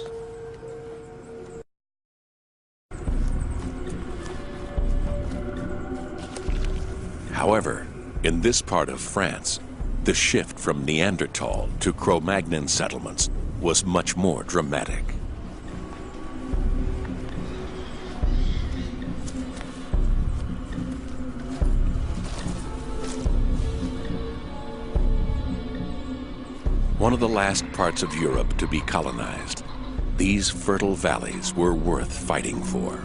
S4: However, in this part of France, the shift from Neanderthal to Cro-Magnon settlements was much more dramatic. One of the last parts of Europe to be colonized, these fertile valleys were worth fighting for.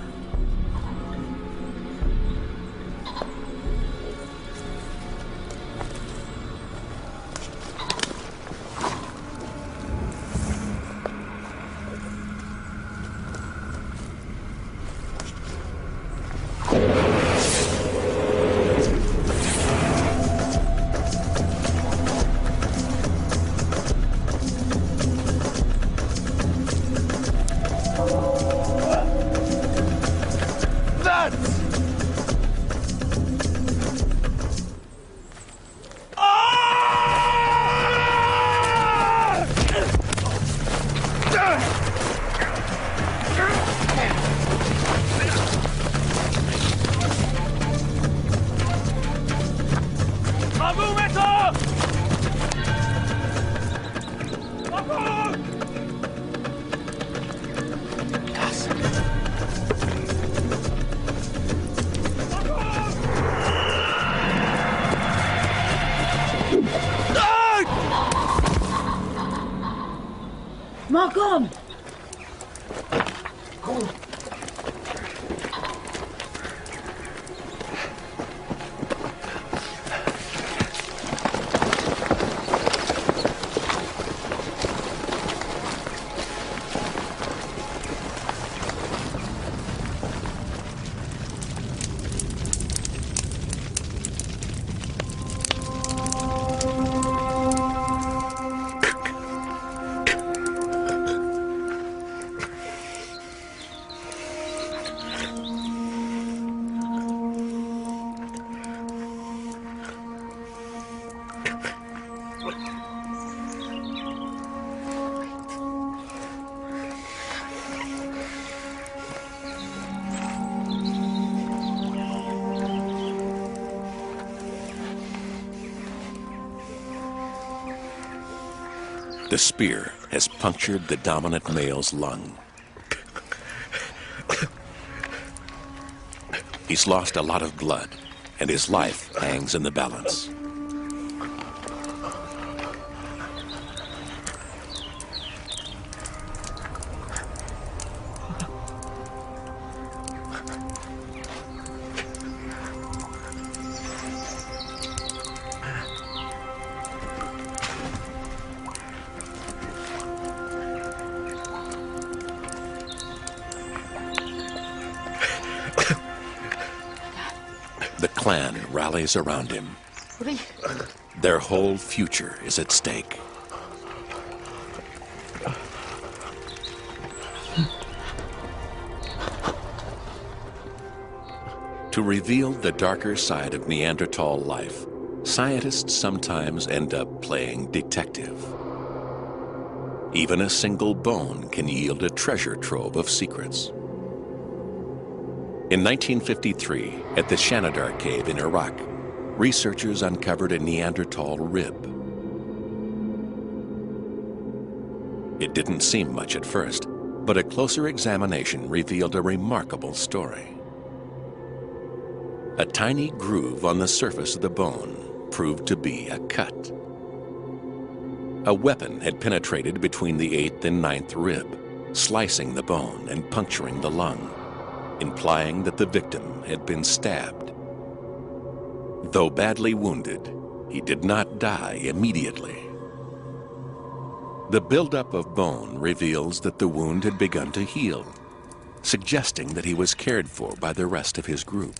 S4: The spear has punctured the dominant male's lung. He's lost a lot of blood, and his life hangs in the balance. The clan rallies around him. Their whole future is at stake. To reveal the darker side of Neanderthal life, scientists sometimes end up playing detective. Even a single bone can yield a treasure trove of secrets. In 1953, at the Shanidar Cave in Iraq, researchers uncovered a Neanderthal rib. It didn't seem much at first, but a closer examination revealed a remarkable story. A tiny groove on the surface of the bone proved to be a cut. A weapon had penetrated between the 8th and 9th rib, slicing the bone and puncturing the lung, implying that the victim had been stabbed. Though badly wounded, he did not die immediately. The buildup of bone reveals that the wound had begun to heal, suggesting that he was cared for by the rest of his group.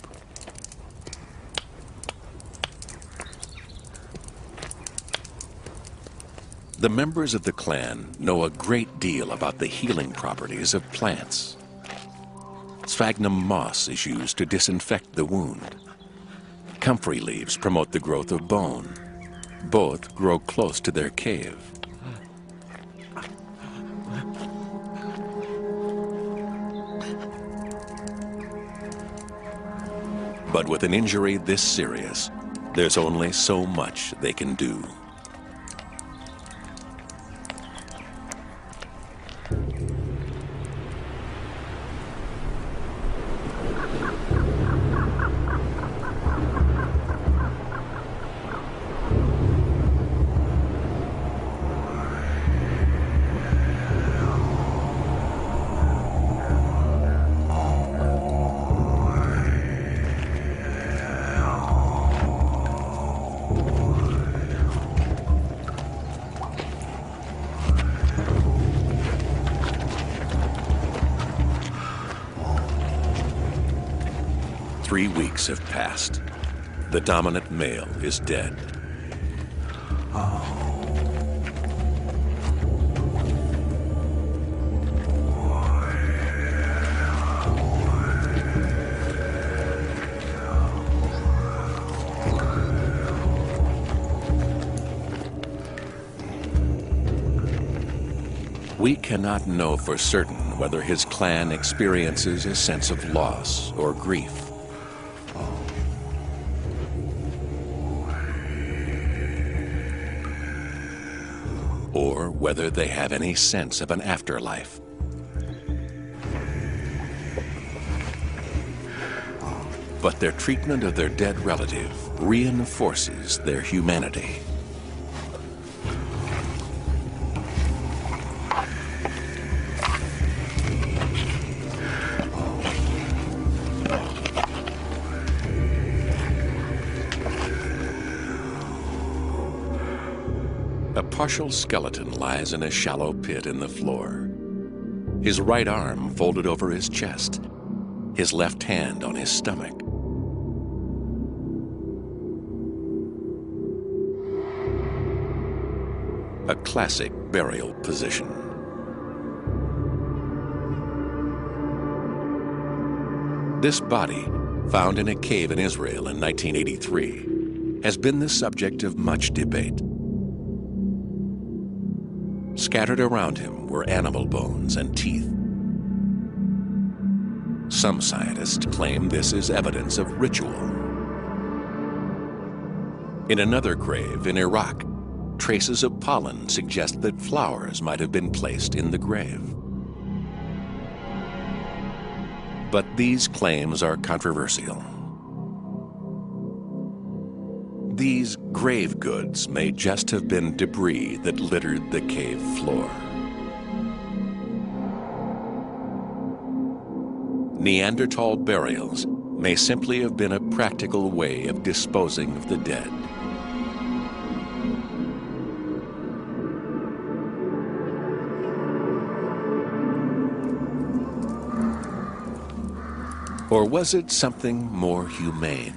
S4: The members of the clan know a great deal about the healing properties of plants. Sphagnum moss is used to disinfect the wound. Comfrey leaves promote the growth of bone. Both grow close to their cave. But with an injury this serious, there's only so much they can do. Three weeks have passed. The dominant male is dead. We cannot know for certain whether his clan experiences a sense of loss or grief. Or whether they have any sense of an afterlife. But their treatment of their dead relative reinforces their humanity. A partial skeleton lies in a shallow pit in the floor. His right arm folded over his chest, his left hand on his stomach. A classic burial position. This body, found in a cave in Israel in 1983, has been the subject of much debate. Scattered around him were animal bones and teeth. Some scientists claim this is evidence of ritual. In another grave in Iraq, traces of pollen suggest that flowers might have been placed in the grave. But these claims are controversial. These grave goods may just have been debris that littered the cave floor. Neanderthal burials may simply have been a practical way of disposing of the dead. Or was it something more humane?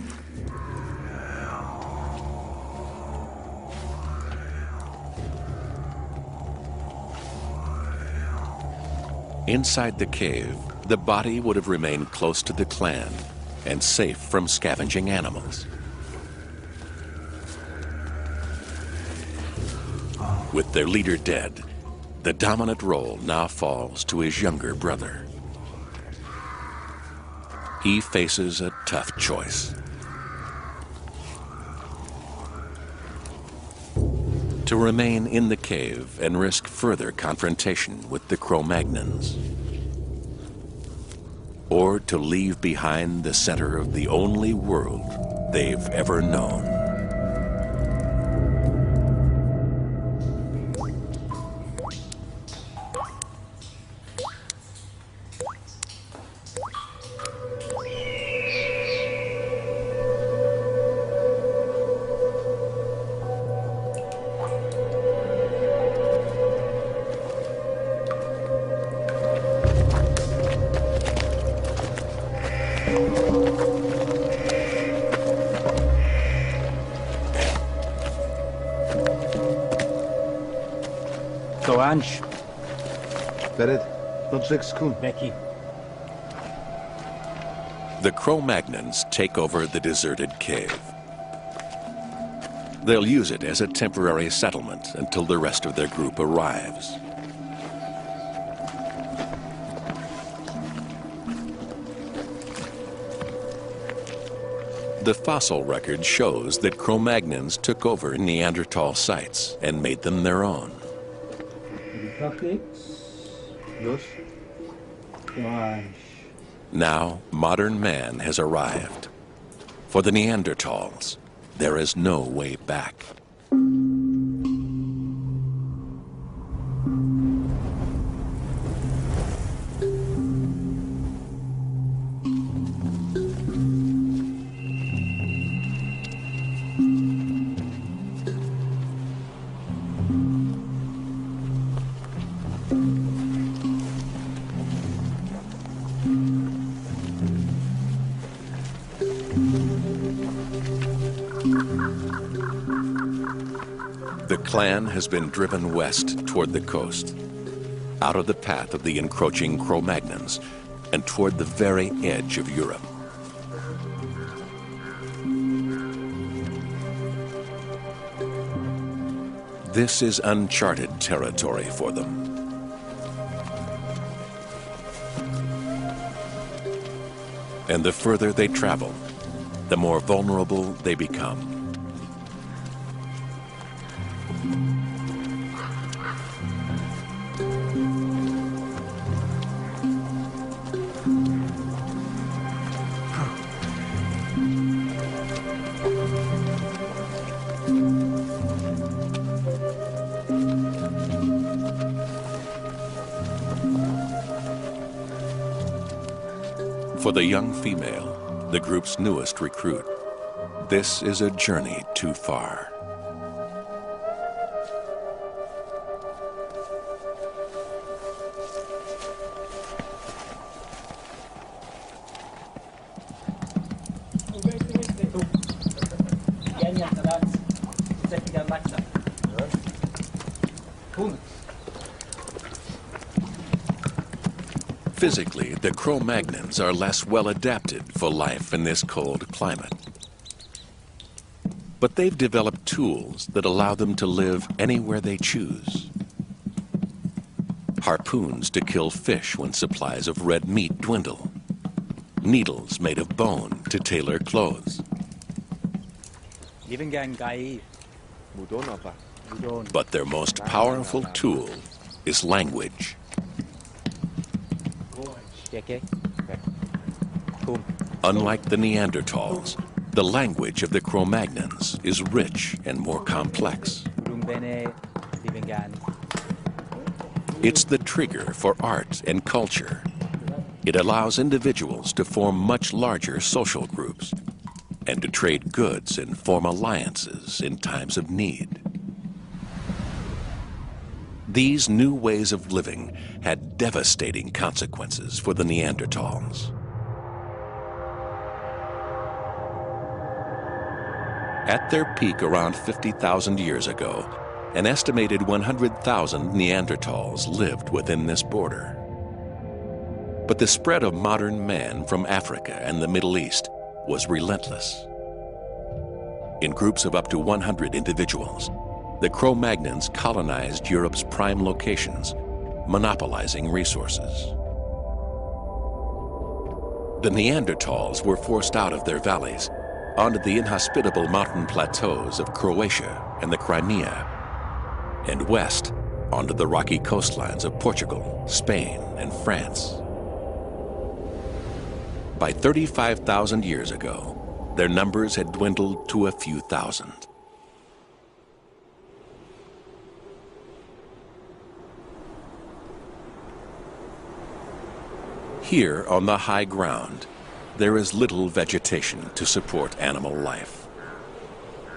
S4: Inside the cave, the body would have remained close to the clan and safe from scavenging animals. With their leader dead, the dominant role now falls to his younger brother. He faces a tough choice. To remain in the cave and risk further confrontation with the Cro-Magnons, or to leave behind the center of the only world they've ever known.
S5: Ange.
S3: Bered, not Jexkun.
S5: Becky.
S4: The Cro-Magnons take over the deserted cave. They'll use it as a temporary settlement until the rest of their group arrives. The fossil record shows that Cro-Magnons took over Neanderthal sites and made them their own. Now, modern man has arrived. For the Neanderthals, there is no way back. The clan has been driven west toward the coast, out of the path of the encroaching Cro-Magnons and toward the very edge of Europe. This is uncharted territory for them. And the further they travel, the more vulnerable they become. For the young female, the group's newest recruit, this is a journey too far. Physically, the Cro-Magnons are less well adapted for life in this cold climate. But they've developed tools that allow them to live anywhere they choose. Harpoons to kill fish when supplies of red meat dwindle. Needles made of bone to tailor clothes. But their most powerful tool is language. Unlike the Neanderthals, the language of the Cro-Magnons is rich and more complex. It's the trigger for art and culture. It allows individuals to form much larger social groups and to trade goods and form alliances in times of need. These new ways of living had devastating consequences for the Neanderthals. At their peak around 50,000 years ago, an estimated 100,000 Neanderthals lived within this border. But the spread of modern man from Africa and the Middle East was relentless. In groups of up to 100 individuals, the Cro-Magnons colonized Europe's prime locations, monopolizing resources. The Neanderthals were forced out of their valleys onto the inhospitable mountain plateaus of Croatia and the Crimea, and west onto the rocky coastlines of Portugal, Spain, and France. By 35,000 years ago, their numbers had dwindled to a few thousand. Here on the high ground, there is little vegetation to support animal life,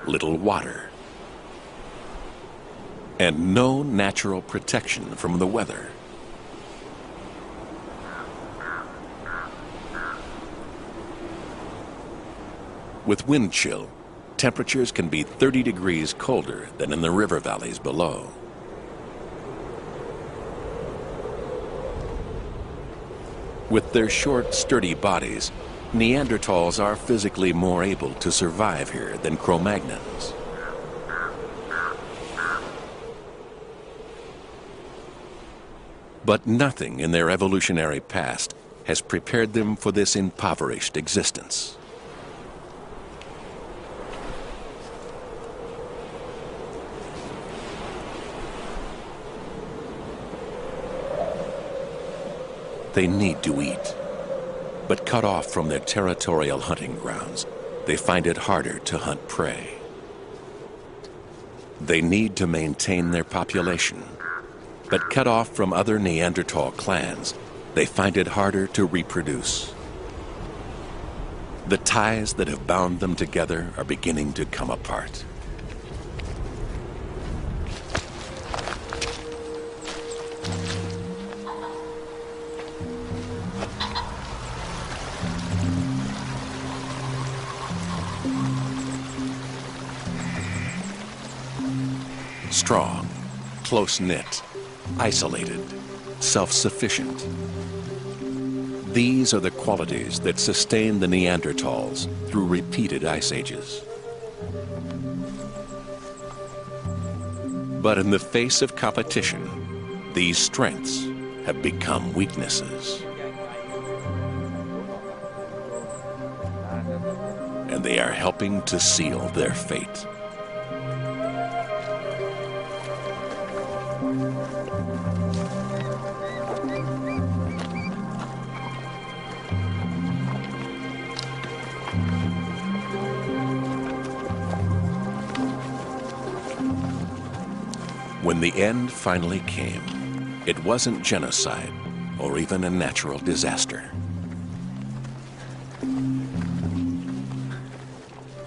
S4: little water, and no natural protection from the weather. With wind chill, temperatures can be 30 degrees colder than in the river valleys below. With their short, sturdy bodies, Neanderthals are physically more able to survive here than Cro-Magnons. But nothing in their evolutionary past has prepared them for this impoverished existence. They need to eat, but cut off from their territorial hunting grounds, they find it harder to hunt prey. They need to maintain their population, but cut off from other Neanderthal clans, they find it harder to reproduce. The ties that have bound them together are beginning to come apart. Strong, close-knit, isolated, self-sufficient. These are the qualities that sustain the Neanderthals through repeated ice ages. But in the face of competition, these strengths have become weaknesses. And they are helping to seal their fate. When the end finally came, it wasn't genocide or even a natural disaster.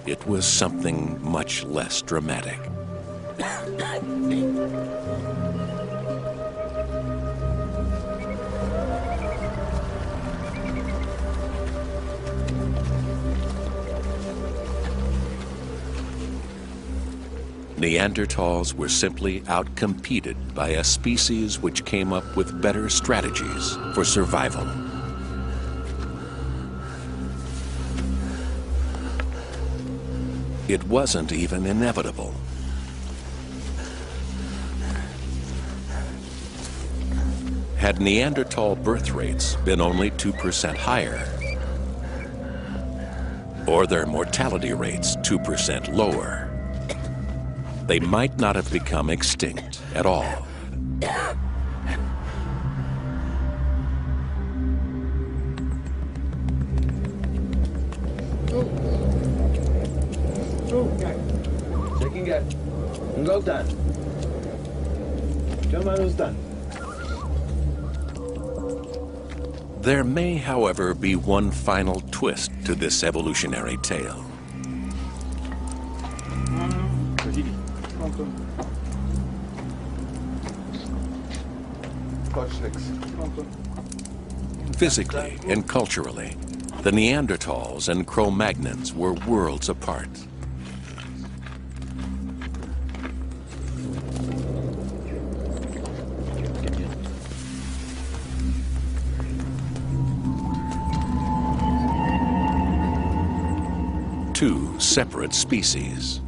S4: It was something much less dramatic. Neanderthals were simply outcompeted by a species which came up with better strategies for survival. It wasn't even inevitable. Had Neanderthal birth rates been only 2% higher, or their mortality rates 2% lower, they might not have become extinct at all. There may, however, be one final twist to this evolutionary tale. Physically and culturally, the Neanderthals and Cro-Magnons were worlds apart. Two separate species.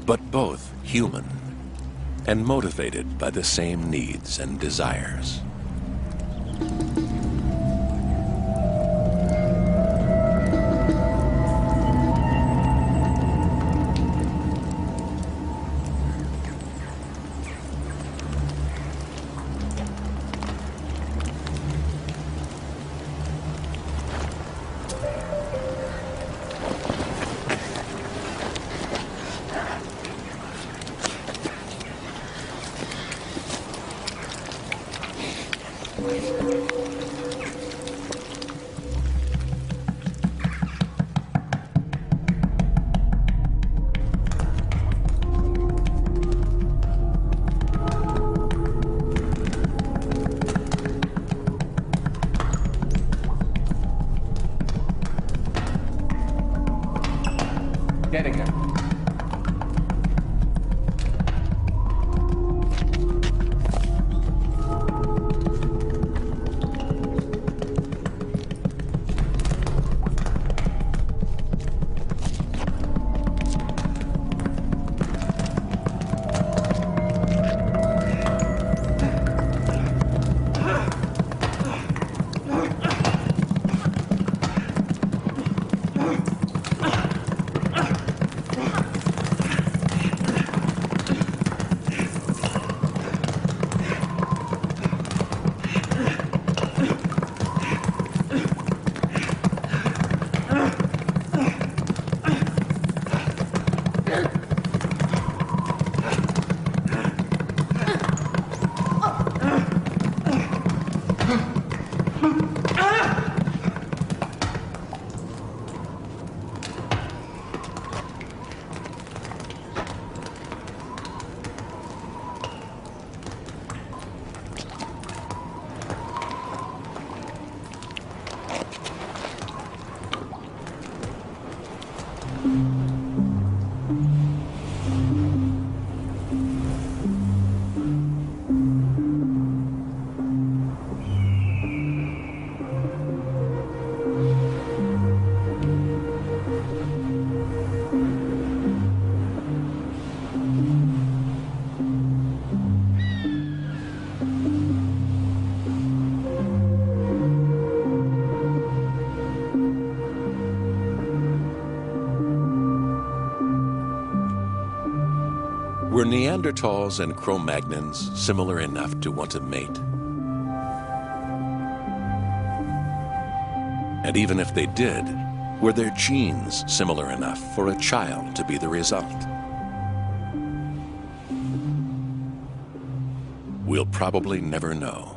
S4: But both human and motivated by the same needs and desires.
S3: Getting it.
S4: Were Neanderthals and Cro-Magnons similar enough to want to mate? And even if they did, were their genes similar enough for a child to be the result? We'll probably never know.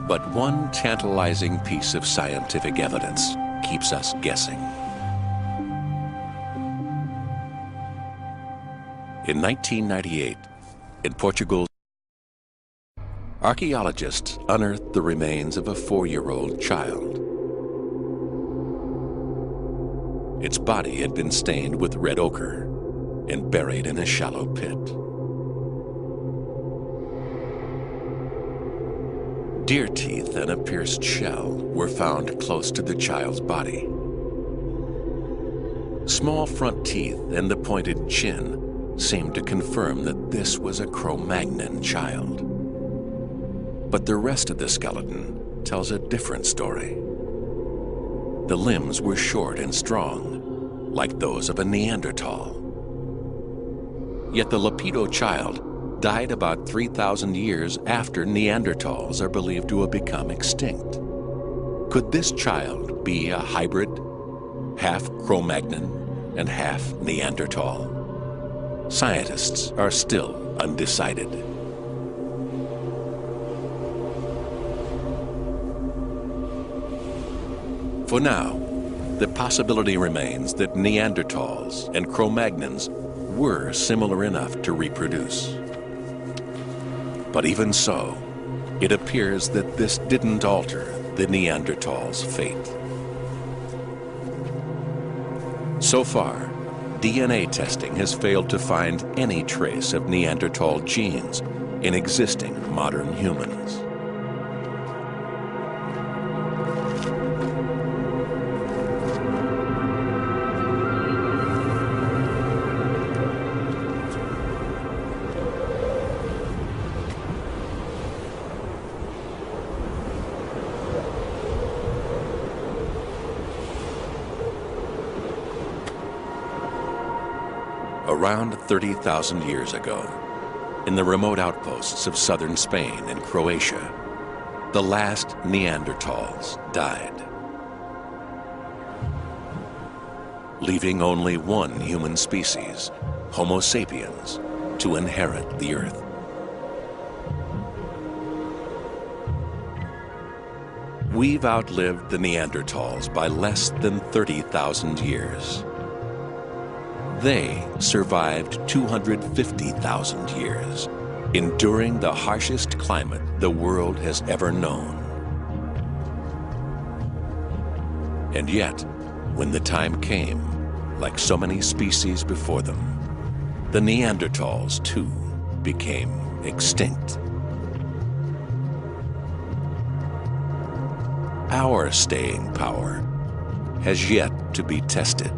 S4: But one tantalizing piece of scientific evidence keeps us guessing. In 1998, in Portugal, archaeologists unearthed the remains of a 4-year-old child. Its body had been stained with red ochre and buried in a shallow pit. Deer teeth and a pierced shell were found close to the child's body. Small front teeth and the pointed chin seemed to confirm that this was a Cro-Magnon child. But the rest of the skeleton tells a different story. The limbs were short and strong, like those of a Neanderthal. Yet the Lapido child died about 3,000 years after Neanderthals are believed to have become extinct. Could this child be a hybrid, half Cro-Magnon and half Neanderthal? Scientists are still undecided. For now, the possibility remains that Neanderthals and Cro-Magnons were similar enough to reproduce. But even so, it appears that this didn't alter the Neanderthals' fate. So far, DNA testing has failed to find any trace of Neanderthal genes in existing modern humans. Around 30,000 years ago, in the remote outposts of southern Spain and Croatia, the last Neanderthals died, leaving only one human species, Homo sapiens, to inherit the Earth. We've outlived the Neanderthals by less than 30,000 years. They survived 250,000 years, enduring the harshest climate the world has ever known. And yet, when the time came, like so many species before them, the Neanderthals too became extinct. Our staying power has yet to be tested.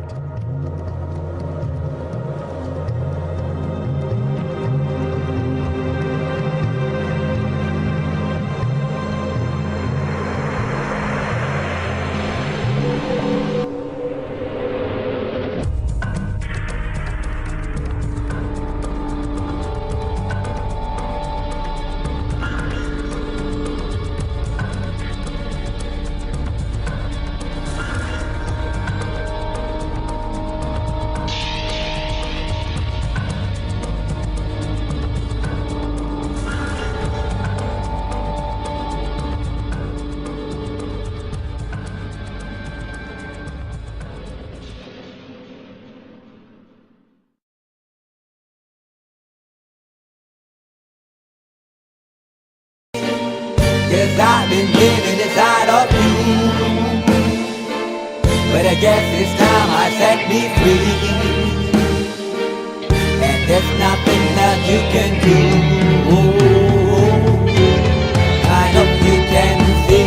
S6: Yes, I've been living inside of you, but I guess it's time I set me free, and there's nothing that you can do. I hope you can see.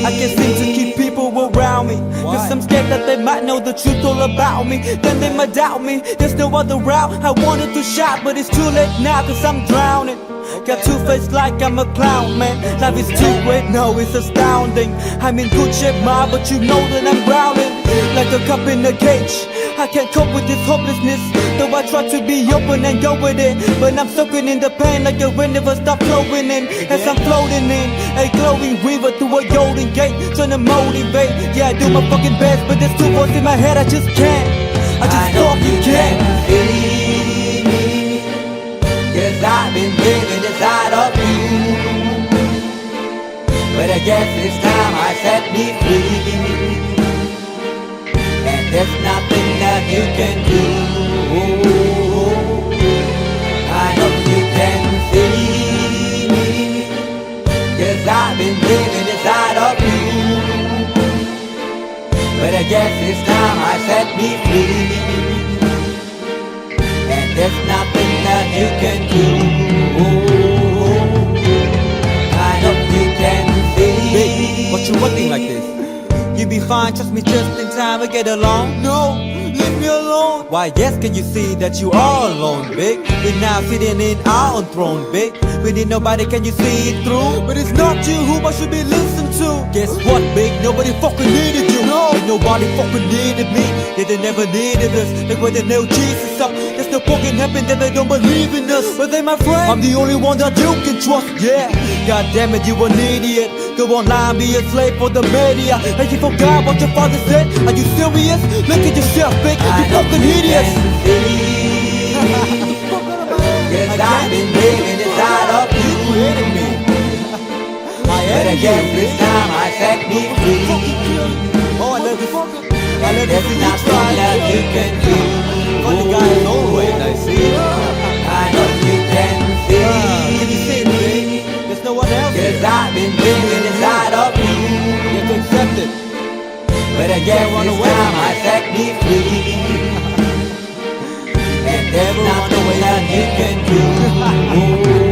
S7: I can't seem to keep people around me, cause I'm scared that they might know the truth all about me. Then they might doubt me, there's no other route. I wanted to shout, but it's too late now, cause I'm drowning. Got two face like I'm a clown, man. Life is too great, no, it's astounding. I'm in good shape, ma, but you know that I'm drowning like a cup in a cage. I can't cope with this hopelessness, though I try to be open and go with it, but I'm soaking in the pain like a rain never stop flowing in. As I'm floating in a glowing river through a golden gate, trying to motivate. Yeah, I do my fucking best, but there's two voices in my head, I just can't. I just fucking can't.
S6: Yes, I've been living inside of you, but I guess it's time I set me free, and there's nothing that you can do. I hope you can see. guess it's time I set me free. And there's nothing that you can do. I hope you can see.
S7: Big, what you looking like this? You be fine, trust me, just in time we get along. No, leave me alone. Why yes, can you see that you are alone, big? We're now sitting in our own throne, big. We need nobody, can you see it through? But it's not you who I should be listening to. Guess what, big? Nobody fucking needed you. No, and nobody fucking needed me. Yeah, they never needed us. Like when they nailed Jesus up, there's no fucking heaven that they don't believe in us. But they my friend, I'm the only one that you can trust. Yeah, god damn it, you an idiot. Go online, be a slave for the media. And you forgot what your father said. Are you serious? Look at yourself, big. You fucking idiots.
S6: Cause I've been living inside of you. But I guess this time I set me free.
S7: Oh, I love this. I love
S6: There's
S7: this.
S6: nothing that you can do.
S7: But the guy is always, I see.
S6: I know you can see.
S7: Can you see it, big? There's no one else.
S6: Cause I've been living inside of you.
S7: You have to accept it.
S6: But I guess this time I set me free. And there's nothing that you can do.